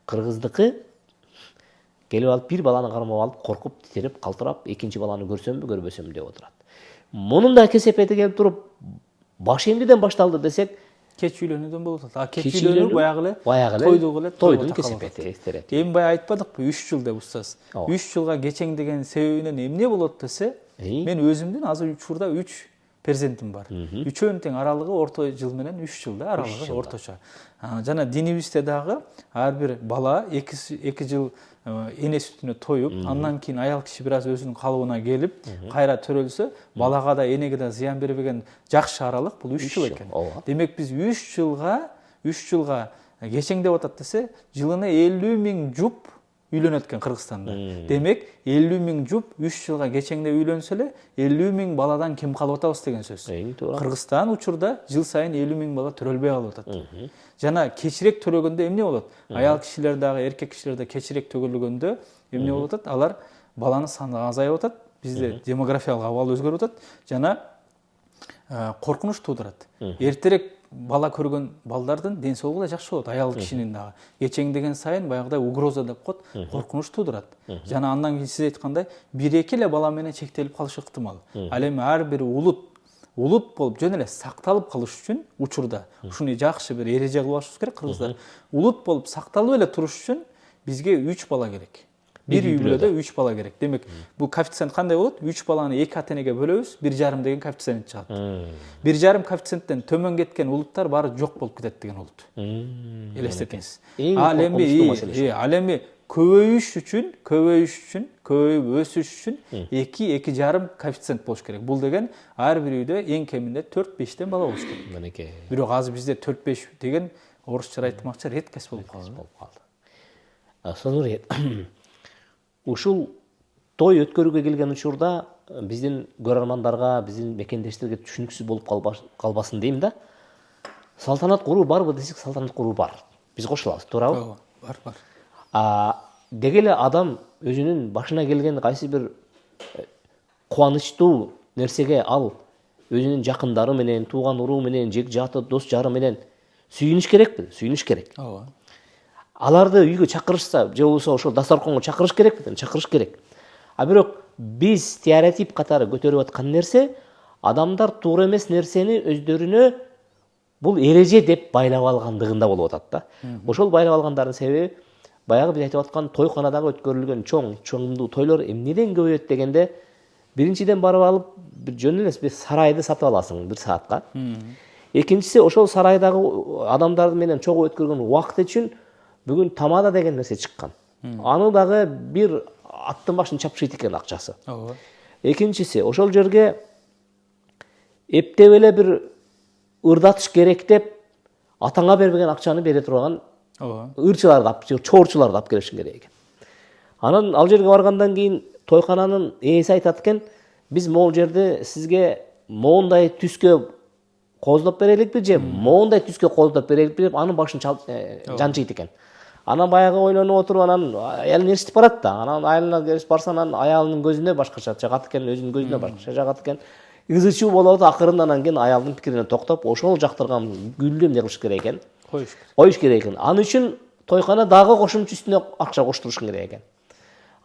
Кыргыздыкы келип алып бир баланы кармап алып, коркуп, титирип, калтырап, экинчи баланы көрсөмбү, көрбөсөмбү деп отурат. Мунун да кесепети келип туруп, баш эмнеден башталды десек, кеч үйлөнүүдөн болуп атат. Кеч үйлөнүү баягы эле тойдун кесепети, эстерет. Эми бая айтпадыкпы 3 жыл деп устаз. 3 жылга кечеңдеген себебинен эмне болот десе, мен өзүмдүн азыр учурда 3 перзентим бар. Үчөөнүн тең аралыгы орто жыл менен 3 жыл да аралыгы орточо. Жана динибизде дагы ар бир бала 2 жыл эне сүтүнө тоюп, андан кийин аял киши бир аз өзүнүн калыбына келип, кайра төрөлсө, балага да энеге да зыян бербеген жакшы аралык бул 3 жыл экен. Демек биз 3 жылга кечеңдеп атат десе, жылына 50.000 жуп үйлөнөт экен Кыргызстанда. Демек 50.000 жуп 3 жылга кечеңдеп үйлөнсө эле 50.000 баладан кем калып атабыз деген сөз. Кыргызстан учурда жыл сайын 50.000 бала төрөлбөй калып атат. Жана кечирээк төлөгөндө эмне болот? Аял кишилер дагы, эркек кишилер да кечирээк төгүлгөндө эмне болуп атат? Алар баланын саны азайып атат. Бизде демографиялык абал өзгөрүп атат жана коркунуч туудурат. Эртерээк бала көргөн балдардын ден соолугу да жакшы болот, аял кишинин дагы. Кечеңдеген сайын баягыдай угроза деп коет, коркунуч туудурат. Жана андан кийин сиз айткандай 1-2 эле бала менен чектелип калышы ыктымал. Ал эми ар бир улут болуп жөн эле сакталып калыш үчүн учурда ушуну жакшы бир эреже кылып алышыбыз керек кыргыздар. Улут болуп сакталып эле туруш үчүн бизге 3 бала керек. Бир үй бүлөдө 3 бала керек. Демек, бул коэффициент кандай болот? 3 баланы 2 ата-энеге бөлөбүз, 1,5 деген коэффициент чыгат. 1,5 коэффициенттен төмөн кеткен улуттар баары жок болуп кетет деген улут. Элестетиңиз. Ал эми көбөйүш үчүн, көбөйүп өсүш үчүн 2,5 коэффициент болуш керек. Бул деген ар бир үйдө эң кеминде 4-5тен бала болуш керек. Мынакей. Бирок азыр бизде 4-5 деген орусча айтмакчы редкость болуп калды. Сонур ушул той өткөрүүгө келген учурда биздин көрөрмандарга, биздин мекендештерге түшүнүксүз болуп калбасын дейм да. Салтанат куруу барбы десек, салтанат куруу бар. Биз кошулабыз, туурабы? Бар. деги эле адам өзүнүн башына келген кайсы бир кубанычтуу нерсеге ал өзүнүн жакындары менен, тууган уруу менен, жек жаты, дос жары менен сүйүнүш керекпи? Сүйүнүш керек. ооба. Аларды үйгө чакырышса, же болбосо ошол дастарконго чакырыш керекпи? Чакырыш керек. А бирок биз стереотип катары көтөрүп аткан нерсе, адамдар туура эмес нерсени өздөрүнө бул эреже деп байлап алгандыгында болуп атат да. Ошол байлап алгандардын себеби баягы биз айтып аткан тойканадагы өткөрүлгөн чоңдуу тойлор эмнеден көбөйөт дегенде, биринчиден барып алып бир жөн эле бир сарайды сатып аласың бир саатка. Экинчиси ошол сарайдагы адамдар менен чогуу өткөргөн убакыт үчүн бүгүн тамада деген нерсе чыккан. Аны дагы бир аттын башын чапшыйт экен акчасы. Ооба. Экинчиси ошол жерге эптеп эле бир ырдатыш керек деп атаңа бербеген акчаны бере турган Ооба. ырчыларды, чоорчуларды алып келишиң керек экен. Анан ал жерге баргандан кийин тойкананын ээси айтат экен, биз могул жерде сизге моундай түскө кооздоп береликпи же моундай түскө кооздоп береликпи деп анын башын жанчыйт экен. Анан баягы ойлонуп отуруп, анан аялын ээрчитип барат да. Анан аялына келип барса, анан аялынын көзүнө башкача жагат экен, өзүнүн көзүнө башкача жагат экен. Ызы чуу болуп атат, акырында анан кийин аялдын пикирине токтоп, ошол жактырган гүлдү эмне кылыш керек экен? Коюш керек экен. Аны үчүн тойкана дагы кошумча үстүнө акча коштурушуң керек экен.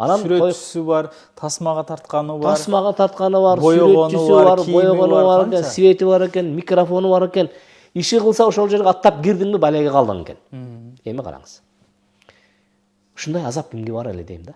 Анан Сүрөтчүсү бар, тасмага тартканы бар. Сүрөтчүсү бар, боёгону бар экен, свети бар экен, микрофону бар экен. Иши кылса ошол жерге аттап кирдиңби, балеге калдың экен. Эми караңыз. Ушундай азап кимге бар эле дейм да.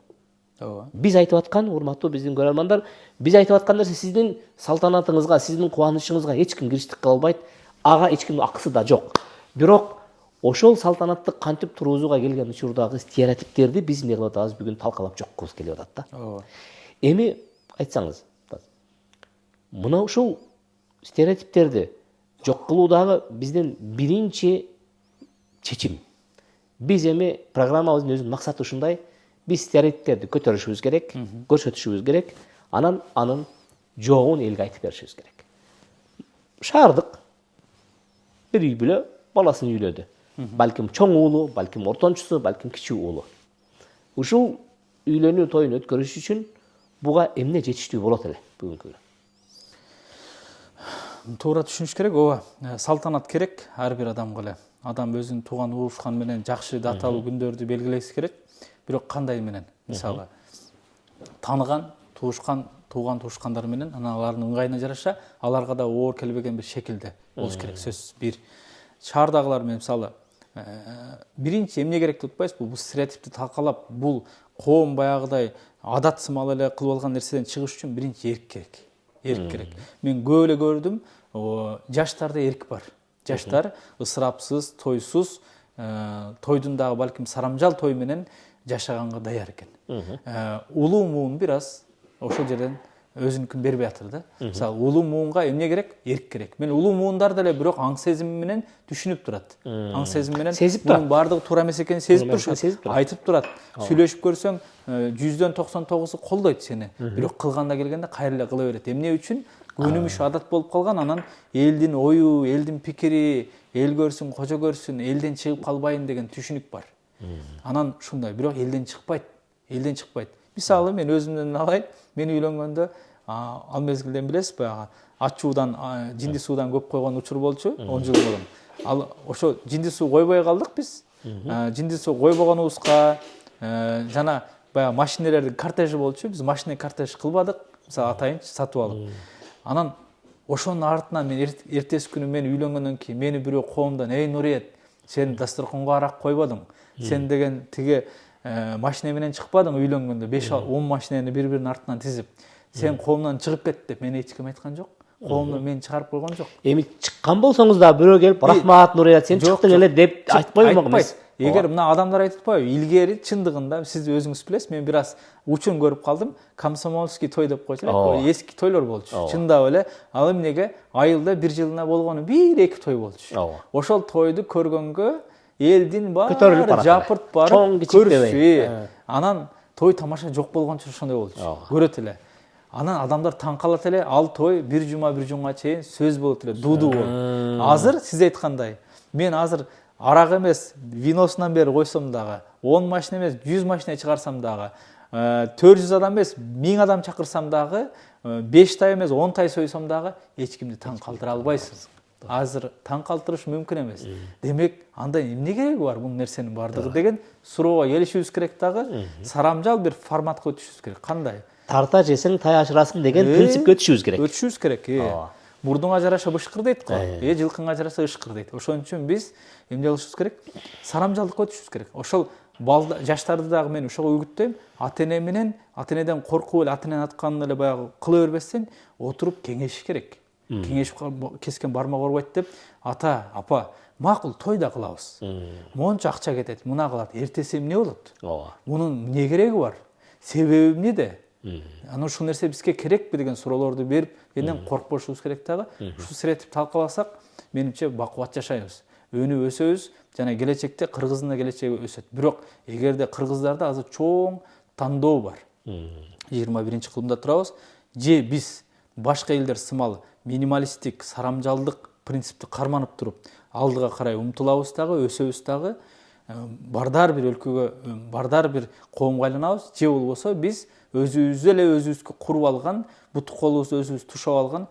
Ооба. Биз айтып аткан, урматтуу биздин көрөрмандар, биз айтып аткан нерсе сиздин салтанатыңызга, сиздин кубанычыңызга эч ким кириштик кыла албайт. Ага эч кимдин акысы да жок. Бирок ошол салтанатты кантип тургузууга келген учурдагы стереотиптерди биз эмне кылып атабыз, бүгүн талкалап жок кылып келип атат да. Ооба. Эми айтсаңыз, мына ушул стереотиптерди жок кылуудагы биздин биринчи чечим. Биз эми программабыздын өзүнүн максаты ушундай. Биз стереотиптерди көтөрүшүбүз керек, көрсөтүшүбүз керек, анан анын жоогун элге айтып беришибиз керек. Шаардык бир үй бүлө баласын үйлөдү. Балким чоң уулу, балким ортончусу, балким кичүү уулу. Ушул үйлөнүү тоюн өткөрүш үчүн буга эмне жетиштүү болот эле бүгүнкү күнү? Туура түшүнүш керек, ооба. Салтанат керек ар бир адамга эле. Адам өзүнүн тууган уушкан менен жакшы даталуу күндөрдү белгилеси керек. Бирок кандай менен? Мисалы, таныган, тууган туушкандар менен, анан алардын ыңгайына жараша, аларга да оор келбеген бир шекилде болуш керек. Сөзсүз бир. Шаардагылар менен мисалы, биринчи эмне керек деп атпайсызбы? Бул стереотипти талкалап, бул коом баягыдай адат сымал эле кылып алган нерседен чыгыш үчүн биринчи эрк керек. Эрк керек. Мен көп эле көрдүм, жаштарда эрк бар. Жаштар ысырапсыз, тойсуз, тойдун дагы балким сарамжал той менен жашаганга даяр экен. Улуу муун бир аз ошол жерден өзүнүкүн бербей атыр да. Мисалы, улуу муунга эмне керек? Эрк керек. Мен улуу муундар деле бирок аң сезим менен түшүнүп турат. Аң сезим менен мунун баардыгы туура эмес экенин сезип турушат. Айтып турат. Сүйлөшүп көрсөң, 100дөн 99-у колдойт сени. Бирок кылганда келгенде кайра эле кыла берет. Эмне үчүн? Күнүмүш адат болуп калган, анан элдин ою, элдин пикири, эл көрсүн, кожо көрсүн, элден чыгып калбайын деген түшүнүк бар. Анан ушундай, бирок элден чыкпайт. Мисалы, мен өзүмдөн алайын, мен үйлөнгөндө ал мезгилден билесиз, баягы ачуудан, жинди суудан көп койгон учур болчу, 10 жыл мурун. Ал ошо жинди суу койбой калдык биз. Жинди суу койбогонубузга жана баягы машинелердин кортежи болчу, биз машина кортеж кылбадык, мисалы атайынчы сатып алып. Анан ошонун артынан мен эртеси күнү мен үйлөнгөндөн кийин мени бирөө коомдон "Эй Нуриет, сен дасторконго арак койбодуң. Сен деген тиги машина менен чыкпадың үйлөнгөндө 5-10 машинени бири-биринин артынан тизип. Сен коомдон чыгып кет" деп мени эч ким айткан жок. Коомдон мени чыгарып койгон жок. Эми чыккан болсоңуз да бирөө келип "Рахмат Нуриет, сен чыктың эле" деп айтпой эмес. Эгер мына адамдар айтып атпайбы, илгери чындыгында сиз өзүңүз билесиз, мен бир аз учун көрүп калдым. Комсомольский той деп койчу, эски тойлор болчу. Чындап эле, ал эмнеге айылда бир жылына болгону 1-2 той болчу. Ошол тойду көргөнгө элдин баары жапырт барып көрүшүп, анан той тамаша жок болгончу ошондой болчу. Көрөт эле. Анан адамдар таң калат эле, ал той бир жумага чейин сөз болот эле, дууду болот. Азыр сиз айткандай, мен азыр арақ емес виносунан бери койсом дагы, 10 машина емес 100 машина чыгарсам дагы, 400 адам емес 1000 адам чакырсам дагы, 5 тай емес 10 тай сойсом дагы эч кимди таң калтыра албайсыз. Азыр таң калтырыш мүмкүн эмес. Демек, анда эмне кереги бар бул нерсенин бардыгы деген суроого келишибиз керек дагы, сарамжал бир форматка өтүшүбүз керек. Кандай? Тарта жесең тай ажырасың деген принципке өтүшүбүз керек. Өтүшүбүз керек. Мурдуңа жараша бышкыр дейт го. Жылкынга жараша ышкыр дейт. Ошон үчүн биз эмне кылышыбыз керек? Сарамжалдыкка өтүшүбүз керек. Ошол жаштарды дагы мен ошого үгүттөйм. Ата-эне менен, ата-энеден коркуп эле, ата-эненин атканын эле баягы кыла бербестен, отуруп кеңешиш керек. Кеңешип кескен бармак орбойт деп, ата, апа, макул тойда кылабыз. Монча акча кетет, мына кылат, эртеси эмне болот? Мунун эмне кереги бар? Себеби эмнеде? Аны ушул нерсе бизге керекпи деген суроолорду берип, энден коркпошубуз керек дагы. Ушул сиретип талкаласак, менимче бакубат жашайбыз. Өнүп өсөбүз, жана келечекте Кыргыздын да келечеги өсөт. Бирок эгерде кыргыздарда азыр чоң тандоо бар. 21-кылымда турабыз. Же биз башка элдер сымал минималисттик, сарамжалдык принципти карманып туруп, алдыга карай умтулабыз дагы, өсөбүз дагы, бардар бир өлкөгө, бардар бир коомго айланабыз. Же болбосо биз өзүбүздү эле өзүбүзгө куруп алган, бутук колубузду өзүбүз тушап алган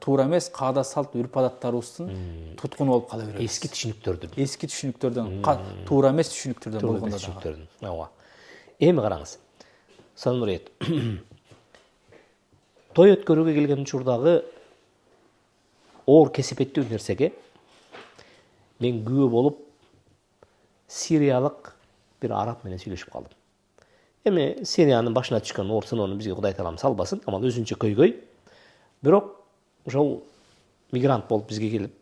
туура эмес каада салт үрп адаттарыбыздын туткуну болуп кала беребиз. Эски түшүнүктөрдөн, туура эмес түшүнүктөрдөн болгондо да. Ооба. Эми караңыз. Санурет. Той өткөрүүгө келген учурдагы оор кесепеттүү нерсеге мен күбө болуп сириялык бир араб менен сүйлөшүп калдым. Эми Сириянын башына түшкөн оор сыноону бизге Кудай таалам салбасын, амал өзүнчө көйгөй. Бирок ошол мигрант болуп бизге келип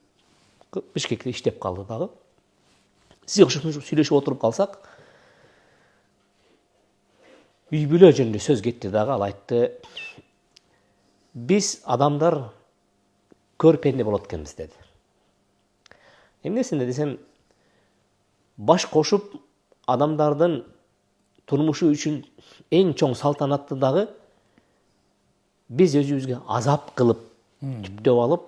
Бишкекте иштеп калды дагы. Сиз ошону сүйлөшүп отуруп калсак, үй бүлө жөнүндө сөз кетти дагы. Ал айтты, биз адамдар көрпенде болот экенбиз деди. Эмнесинде десем, баш кошуп адамдардын турмушу үчүн эң чоң салтанатты дагы биз өзүбүзгө азап кылып, түптөп алып,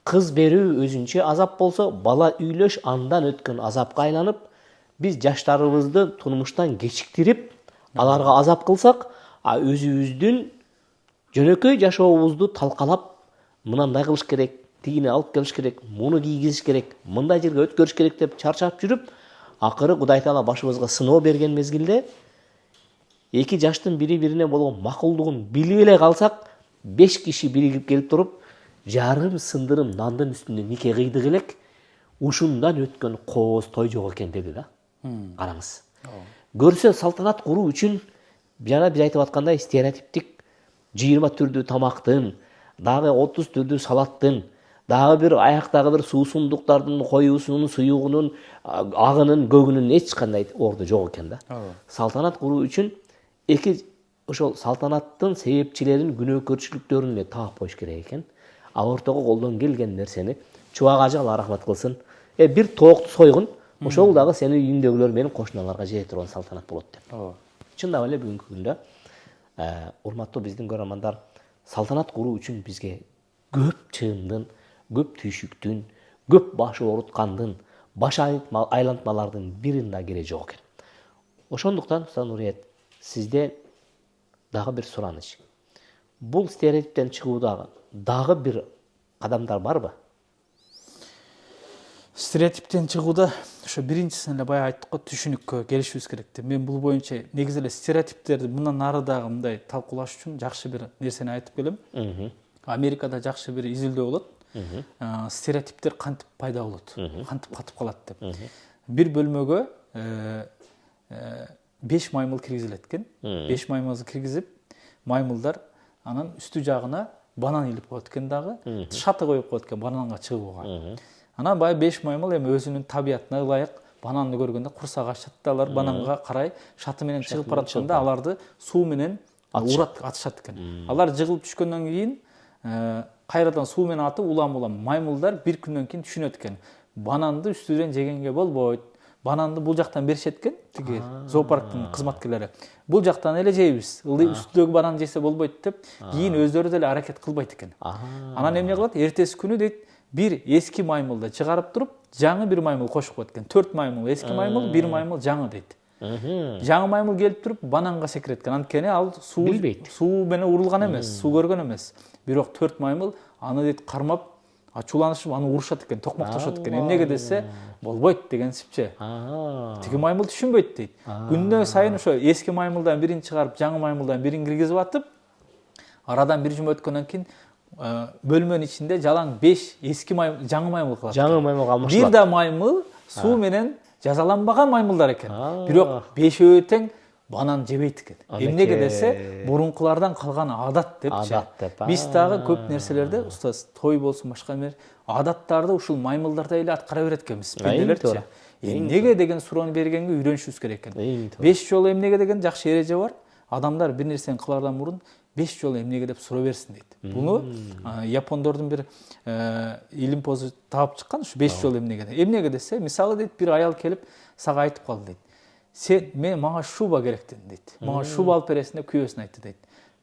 кыз берүү өзүнчө азап болсо, бала үйлөш андан өткөн азапка айланып, биз жаштарыбызды турмуштан кечиктирип, аларга азап кылсак, өзүбүздүн жөнөкөй жашообузду талкалап, мынандай кылыш керек, тигини алып келиш керек, муну кийгизиш керек, мындай жерге өткөрүш керек деп чарчап жүрүп, акыры Кудай таала башыбызга сыноо берген мезгилде эки жаштын бири-бирине болгон макулдугун билип эле калсак, 5 киши биригип келип туруп, жарым сындырым нандын үстүндө нике кыйдык элек, ушундан өткөн кооз той жок экен деди да. Караңыз. Көрсө салтанат куруу үчүн жана биз айтып аткандай стереотиптик 20 түрдүү тамактын, дагы 30 түрдүү салаттын, дагы бир аяктагы бир суусундуктардын, коюусунун, суюгунун, агынын, көгүнүн эч кандай орду жок экен да. Салтанат куруу үчүн эки ошол салтанаттын себепчилерин, күнөөкөрчүлүктөрүн эле таап коюш керек экен. А ортого колдон келген нерсени чубак ажы Алла рахмат кылсын. Бир тоокту сойгун, ошол дагы сенин үйүңдөгүлөр менен кошуналарга жете турган салтанат болот деп. Чындап эле бүгүнкү күндө урматтуу биздин көрөрмандар, салтанат куруу үчүн бизге көп чыымдын, көп түйшүктүн, көп башы ооруткандын, баш айлантмалардын бирин да кереги жок экен. Ошондуктан Нуриет, сизде дагы бир сураныч. Бул стереотиптен чыгуудагы дагы бир кадамдар барбы? Стереотиптен чыгууда ошо биринчисин эле бая айттык го, түшүнүккө келишибиз керек деп. Мен бул боюнча негизи эле стереотиптерди мындан ары дагы мындай талкуулаш үчүн жакшы бир нерсени айтып келем. Америкада жакшы бир изилдөө болот. Стереотиптер кантип пайда болот, кантип катып калат деп. Бир бөлмөгө 5 маймыл киргизилет экен. 5 маймылды киргизип, маймылдар анан үстү жагына банан илип коет экен дагы, шаты коюп коет экен бананга чыгууга. Анан баягы 5 маймыл эми өзүнүн табиятына ылайык бананды көргөндө курсак ачат да, алар бананга карай шаты менен чыгып баратканда аларды суу менен урат атышат экен. Алар жыгылып түшкөндөн кийин кайрадан суу менен атып улам-улам маймылдар бир күндөн кийин түшүнөт экен. Бананды үстүдөн жегенге болбойт. Бананды бул жактан беришет экен, тиги зоопарктын кызматкерлери. Бул жактан эле жейбиз. Үстүдөгү банан жесе болбойт деп, кийин өздөрү деле аракет кылбайт экен. Анан эмне кылат? Эртеси күнү дейт, бир эски маймылды чыгарып туруп, жаңы бир маймыл кошуп коет экен. 4 маймыл эски маймыл, бир маймыл жаңы дейт. Жаңы маймыл келип туруп бананга секирет экен. Анткени ал суу менен урулган эмес, суу көргөн эмес. Бирок 4 маймыл аны дейт кармап, ачууланышып аны урушат экен, токмоктошот экен. Эмнеге десе, болбойт дегенсипчи. Тиги маймыл түшүнбөйт дейт. Күндөн сайын ошо эски маймылдан бирин чыгарып, жаңы маймылдан бирин киргизип атып, арадан бир жума өткөндөн кийин бөлмөнүн ичинде жалаң 5 эски маймыл, жаңы маймыл калат. Жаңы маймыл алмашылат. Бир да маймыл суу менен жазаланбаган маймылдар экен. Бирок 5 тең банан жебейт экен. Эмнеге десе, бурункулардан калган адат депчи. Биз дагы көп нерселерде, устаз, той болсун, башка эмне, адаттарды ушул маймылдардай эле аткара берет экенбиз, пенделерчи. Эмнеге деген суроону бергенге үйрөнүшүбүз керек экен. 5 жолу эмнеге деген жакшы эреже бар. Адамдар бир нерсени кылардан мурун 5 жолу эмнеге деп суроо берсин дейт. Буну япондордун бир илимпозу таап чыккан, ушу 5 жолу эмнеге. Эмнеге десе, мисалы дейт, бир аял келип сага айтып калды дейт. Мен мага шуба керек дейт. Мага шуба алып бересиң деп күйөөсүнө айтты дейт.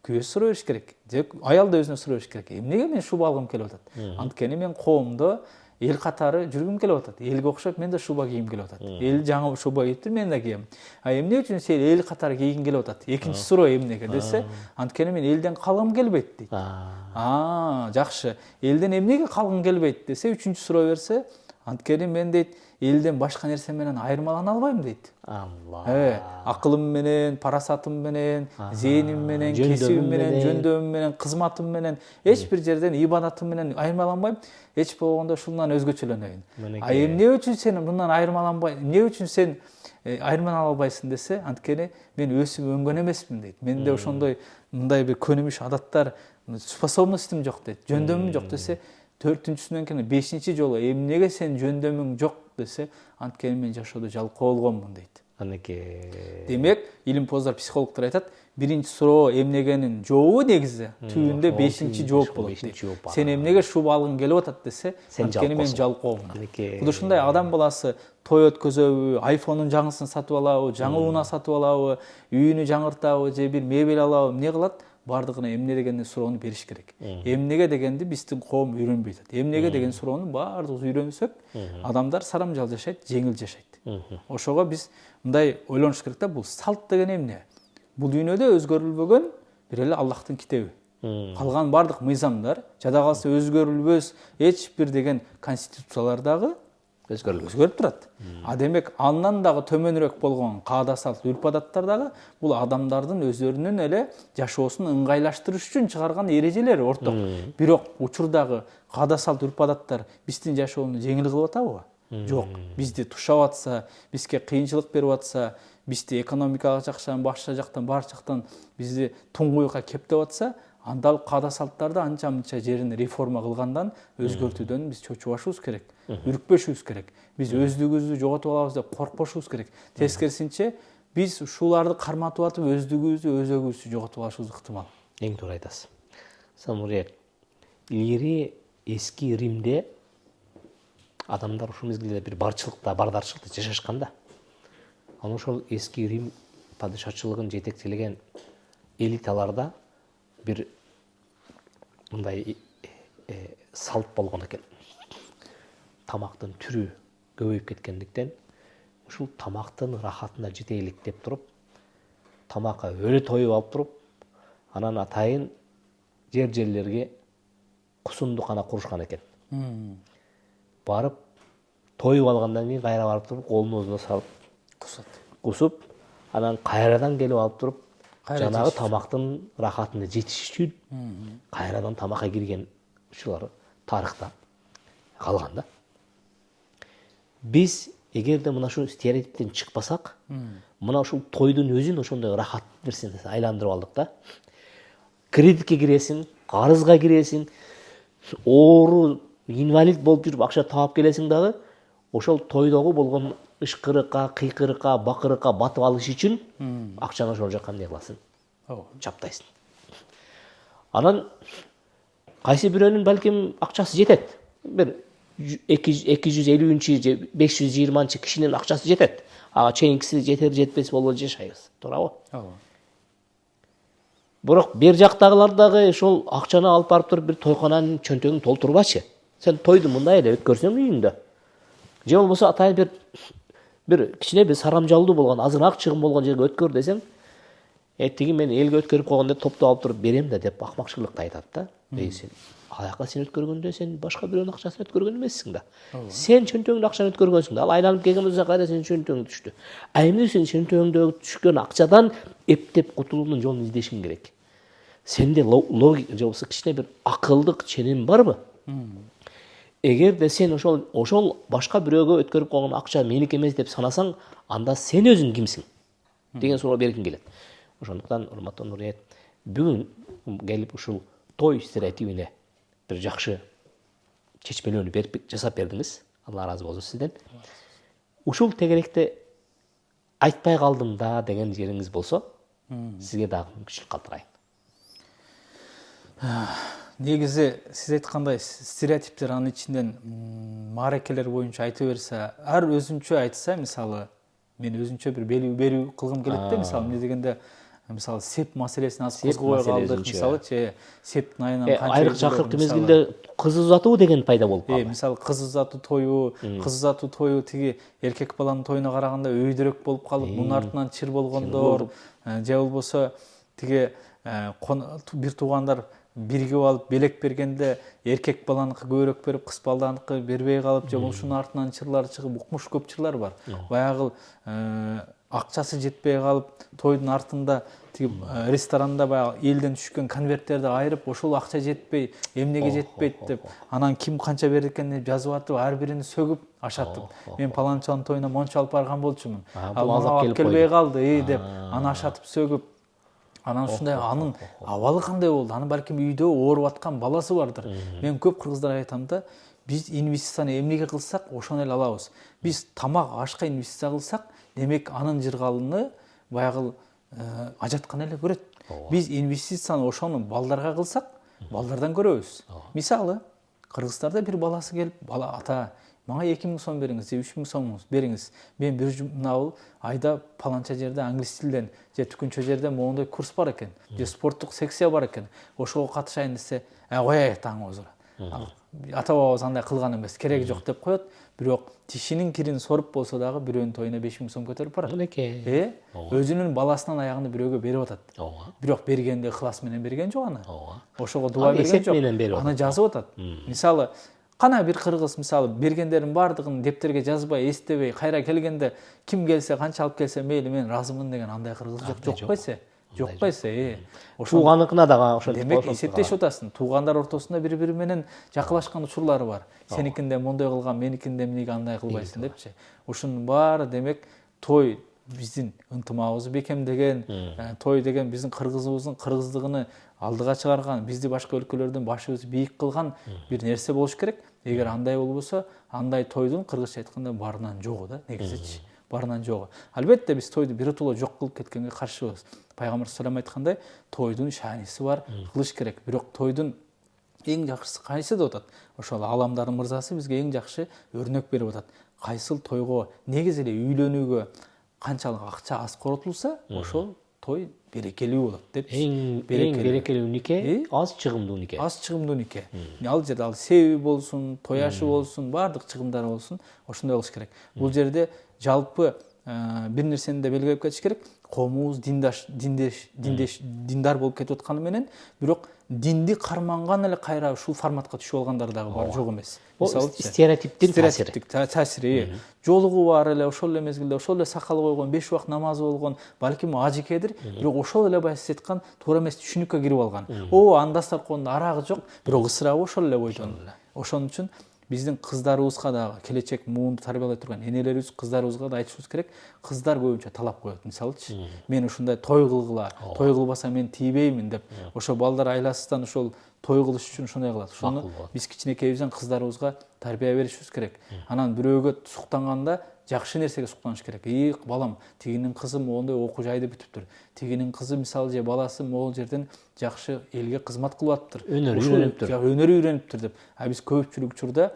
Күйөөсү суроо бериш керек. Аял да өзүнө суроо бериш керек. Эмнеге мен шуба алгым келип атат? Анткени мен коомдо эл катары жүргүм келип атат. Элге окшоп мен да шуба кийгим келип атат. Эл жаңы шуба кийиптир, мен да кийем. Эмне үчүн сен эл катары кийгиң келип атат? Экинчи суроо эмнеге десе, анткени мен элден калгым келбейт дейт. Жакшы. Элден эмнеге калгың келбейт десе, үчүнчү суроо берсе, анткени мен дейт, элден башка нерсе менен айырмалана албайм дейт. Акылым менен, парасатым менен, зээним менен, кесибим менен, жөндөмүм менен, кызматым менен, эч бир жерден ибадатым менен айырмаланбайм. Эч болгондо ушундан өзгөчөлөнөйүн. Эмне үчүн сен мындан айырмаланбай, эмне үчүн сен айырмалана албайсың десе, анткени мен өсүп өнгөн эмесмин дейт. Менде ошондой мындай бир көнүмүш адаттар, способностьум жок дейт. Жөндөмүм жок десе, 4-сүнөн кийин 5-чи жолу эмнеге сен жөндөмүң жок десе, анткени мен жашоодо жалкоо болгонмун дейт. Демек, илимпоздор, психологдор айтат, биринчи суроо эмнегенин жообу негизи түбүндө 5-чи жооп болот дейт. Сен эмнеге шуба алгың келип атат десе, анткени мен жалкоомун. Бул ушундай адам баласы той өткөзөбү, айфонун жаңысын сатып алабы, жаңы унаа сатып алабы, үйүнү жаңыртабы, же бир мебель алабы, эмне кылат? Бардыгына эмне дегенди суроону бериш керек. Эмнеге дегенди биздин коом үйрөнбөй атат. Эмнеге деген суроону баардыгыбыз үйрөнсөк, адамдар сарамжал жашайт, жеңил жашайт. Ошого биз мындай ойлонуш керек да, бул салт деген эмне? Бул дүйнөдө өзгөрүлбөгөн бир эле Аллахтын китеби. Калган бардык мыйзамдар, жада калса өзгөрүлбөс эч бир деген конституциялар дагы өзгөрүп турат. Демек, андан дагы төмөнүрөөк болгон каада салт, үрп-адаттар дагы бул адамдардын өздөрүнүн эле жашоосун ыңгайлаштырыш үчүн чыгарган эрежелер орток. Бирок учурдагы каада салт, үрп-адаттар биздин жашоону жеңил кылып атабы? Жок. Бизди тушап атса, бизге кыйынчылык берип атса, бизди экономикалык жактан, башка жактан, бар жактан бизди туңгуйга кептеп атса, анда каада салттарды анча-мынча жерин реформа кылгандан, өзгөртүүдөн биз чочубашыбыз керек. Үркпөшүбүз керек. Биз өздүгүбүздү жоготуп алабыз деп коркпошубуз керек. Тескерисинче, биз ушуларды карматып атып, өздүгүбүздү, өзөгүбүздү жоготуп алышыбыз ыктымал. Эң туура айтасыз. Самурек, илгери эски Римде адамдар ушул мезгилде бир барчылыкта, бардарчылыкта жашашканда. Анан ошол эски Рим падышачылыгын жетектелеген элиталарда бир мындай салт болгон экен. Тамактын түрү көбөйүп кеткендиктен, ушул тамактын рахатына жетелик деп туруп, тамакка өлө тоюп алып туруп, анан атайын жерлерге кусундукана курушкан экен. Барып, тоюп алгандан кийин кайра барып туруп, колун оозуна салып кусуп, анан кайрадан келип алып туруп, жанагы тамактын рахатына жетиш үчүн кайрадан тамакка кирген ушулар тарыхта калган да. Биз эгерде мына ушул стереотиптен чыкпасак, мына ушул тойдун өзүн ошондой рахат нерсене айландырып алдык да. Кредитке киресиң, карызга киресиң, оору, инвалид болуп жүрүп акча таап келесиң дагы, ошол тойдогу болгон ышкырыкка, кыйкырыкка, бакырыкка батып алыш үчүн акчаны ошол жакка эмне кыласың? Чаптайсың. Анан кайсы бирөөнүн балким акчасы жетет. Бир 250-чи же 520-чы кишинин акчасы жетет. Ага чейинкиси жетер жетпес болуп жашайбыз. Туурабы? Бирок бер жактагылар дагы ошол акчаны алып барып туруп бир тойкананын чөнтөгүн толтурбачы. Сен тойду мындай эле өткөрсөң үйүндө. же болбосо атайын бир кичине бир сарамжалдуу болгон азыраак чыгым болгон жерге өткөр десең, тиги мен элге өткөрүп койгондо топтоп алып туруп берем да деп акмакчылыкты айтат да. Сен аяка сен өткөргөндө сен башка бирөөнүн акчасын өткөргөн эмессиң да. Сен чөнтөгүңдө акчаны өткөргөнсүң да. Ал айланып келген болсо кайда сенин чөнтөгүң түштү. Эмне сен чөнтөгүңдө түшкөн акчадан эптеп кутулуунун жолун издешиң керек. Сенде логика же болбосо кичине бир акылдык ченем барбы? Эгерде сен ошол башка бирөөгө өткөрүп койгон акча меники эмес деп санасаң, анда сен өзүң кимсиң деген суроо бергим келет. Ошондуктан урматтуу Нуриет, бүгүн келип ушул той стереотипине бир жакшы чечмелөөнү жасап бердиңиз. Алла ыраазы болсун сизден. Ушул тегеректе айтпай калдым да деген жериңиз болсо, сизге дагы мүмкүнчүлүк калтырайын. Негизи сиз айткандай стереотиптер анын ичинден мааракелер боюнча айта берсе, ар өзүнчө айтса, мисалы мен өзүнчө бир белүү берүү кылгым келет да, мисалы эмне дегенде, мисалы сеп маселесин аз козгобой калдык, мисалы септин айынан канча Айрыкча акыркы мезгилде кыз узатуу деген пайда болуп калды. Мисалы кыз узатуу тою тиги эркек баланын тоюна караганда өйдөрөөк болуп калып, мунун артынан чыр болгондор, же болбосо тиги бир туугандар биригип алып белек бергенде эркек баланыкы көбүрөөк берип, кыз баланыкы бербей калып, же ушунун артынан чырлар чыгып, укмуш көп чырлар бар. Баягы акчасы жетпей калып, тойдун артында тиги ресторанда баягы элден түшкөн конверттерди айырып, ошол акча жетпей, эмнеге жетпейт деп, анан ким канча берди экен деп жазып атып, ар бирини сөгүп ашатып. Мен паланчанын тоюна монча алып барган болчумун. Ал алып келбей калды деп, аны ашатып сөгүп. Анан ушундай, анын абалы кандай болду? Анын балким үйдө ооруп аткан баласы бардыр. Мен көп кыргыздарга айтам да, биз инвестицияны эмнеге кылсак, ошону эле алабыз. Биз тамак, ашка инвестиция кылсак, демек анын жыргалыны баягы ажаткан эле көрөт. Биз инвестицияны ошону балдарга кылсак, балдардан көрөбүз. Мисалы, Кыргызстанда бир баласы келип, бала ата, мага 2000 сом бериңиз, 3000 сом бериңиз. Мен бир жумнабыл айда паланча жерде англис тилден, же түкүнчө жерде моундай курс бар экен, же спорттук секция бар экен. Ошого катышайын десе, коеюн таңыбызга. Ата бабабыз андай кылган эмес, кереги жок деп коет. Бирок тишинин кирин соруп болсо дагы бирөөнүн тоюна 5000 сом көтөрүп барат. Өзүнүн баласынын аягында бирөөгө берип атат. Бирок бергенде ыхлас менен берген жок аны. Ошого дуба берген жок. Аны жазып атат. Мисалы, кана бир кыргыз мисалы бергендердин баардыгын дептерге жазбай, эстебей, кайра келгенде ким келсе, канча алып келсе, мейли мен разымын деген андай кыргыз жок койсо. Жок койсо, тууганыкына дагы ошентип демек эсептешип атасың. Туугандар ортосунда бири-бири менен жакылашкан учурлары бар. Сеникинде мондай кылган, меникинде эмнеге андай кылбайсың депчи. Ушунун баары демек той биздин ынтымагыбызды бекемдеген, той деген биздин кыргызыбыздын кыргыздыгыны алдыга чыгарган, бизди башка өлкөлөрдөн башыбызды бийик кылган бир нерсе болуш керек. Эгер андай болбосо, андай тойдун кыргызча айтканда барынан жогу да, негизичи. Барынан жогу. Албетте биз тойду биротоло жок кылып кеткенге каршыбыз. Пайгамбар салам айткандай, тойдун шааниси бар, кылыш керек. Бирок тойдун эң жакшысы кайсы деп атат? Ошол аламдардын мырзасы бизге эң жакшы өрнөк берип атат. Кайсыл тойго, негизи эле үйлөнүүгө канчалык акча аз коротулса, ошол той берекелүү болот деп. Эң берекелүү нике аз чыгымдуу нике. Аз чыгымдуу нике. Ал жерде ал себи болсун, той ашы болсун, баардык чыгымдар болсун, ошондой болуш керек. Бул жерде жалпы бир нерсени да белгилеп кетиш керек. Коомубуз диндар болуп кетип атканы менен, бирок динди карманган эле кайра ушул форматка түшүп алгандар дагы бар, жок эмес. Мисалы, стереотиптин таасири. Жолугу бар эле, ошол эле мезгилде ошол эле сакалы койгон, 5 убак намазы болгон, балким ажикедир, бирок ошол эле баягы сиз айткан туура эмес түшүнүккө кирип алган. Аны дастарконунда арагы жок, бирок ысырабы ошол эле бойдон. Ошон үчүн биздин кыздарыбызга дагы келечек муунду тарбиялай турган энелерибиз, кыздарыбызга да айтышыбыз керек. Кыздар көбүнчө талап коет, мисалычы. Мен ушундай той кылгыла, той кылбаса мен тийбеймин деп. Ошо балдар айласыздан ошол той кылыш үчүн ошондой кылат. Ошону биз кичинекейибизден кыздарыбызга тарбия беришибиз керек. Анан бирөөгө суктанганда жакшы нерсеге суктаныш керек. Балам, тигинин кызы моундай окуу жайды бүтүптүр. Тигинин кызы мисалы же баласы могул жерден жакшы элге кызмат кылып атыптыр. Өнөр үйрөнүптүр деп. Биз көпчүлүк учурда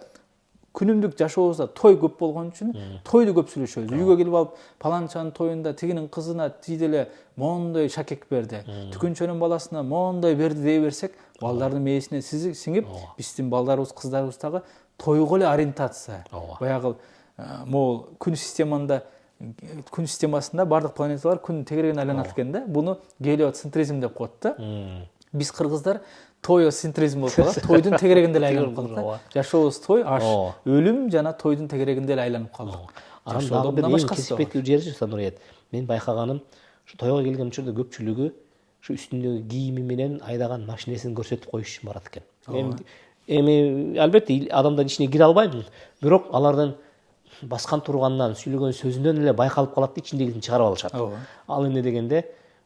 күнүмдүк жашообузда той көп болгон үчүн тойду көп сүйлөшөбүз. Үйгө келип алып, паланчанын тоюнда тигинин кызына тиде эле моундай шакек берди, түкүнчөнүн баласына моундай берди дей берсек, балдардын мээсине сиңип, биздин балдарыбыз, кыздарыбыз дагы тойго эле ориентация. Баягы могул күн системасында бардык планеталар күн тегерегине айланат экен да. Буну гелиоцентризм деп коет да. Биз кыргыздар тойоцентризм болуп калат. Тойдун тегерегинде эле айланып калдык. Жашообуз той, аш, өлүм жана тойдун тегерегинде эле айланып калдык. Анан дагы бир эң кесипеттүү жери Нуриет. Мен байкаганым, ушу тойго келген учурда көпчүлүгү ушу үстүндөгү кийими менен айдаган машинесин көрсөтүп коюш үчүн барат экен. Эми албетте адамдын ичине кире албайм, бирок алардын баскан турганынан, сүйлөгөн сөзүнөн эле байкалып калат да, ичиндегисин чыгарып алышат. Ал эмне дегенде,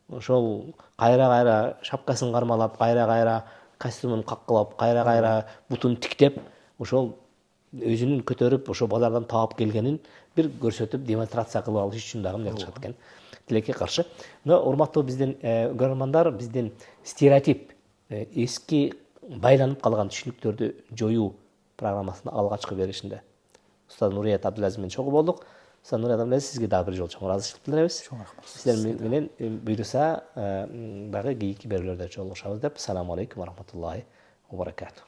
ошол кайра шапкасын кармалап, кайра костюмун каккылап, кайра бутун тиктеп, ошол өзүнүн көтөрүп, ошо базардан таап келгенин бир көрсөтүп, демонстрация кылып алыш үчүн дагы эмне кылышат экен. Тилекке каршы. Мына урматтуу биздин көрөрмандар, биздин стереотип, эски байланып калган түшүнүктөрдү жоюу программасынын алгачкы беришинде Устаз Нуриет Абдулазиз менен чогуу болдук. Устаз Нуриет Абдулазиз, сизге дагы бир жолу чоң ыраазычылык билдиребиз. Сиздер менен буйруса дагы кийинки берүүлөрдө жолугушабыз деп. Ассаламу алейкум ва рахматуллахи ва баракатух.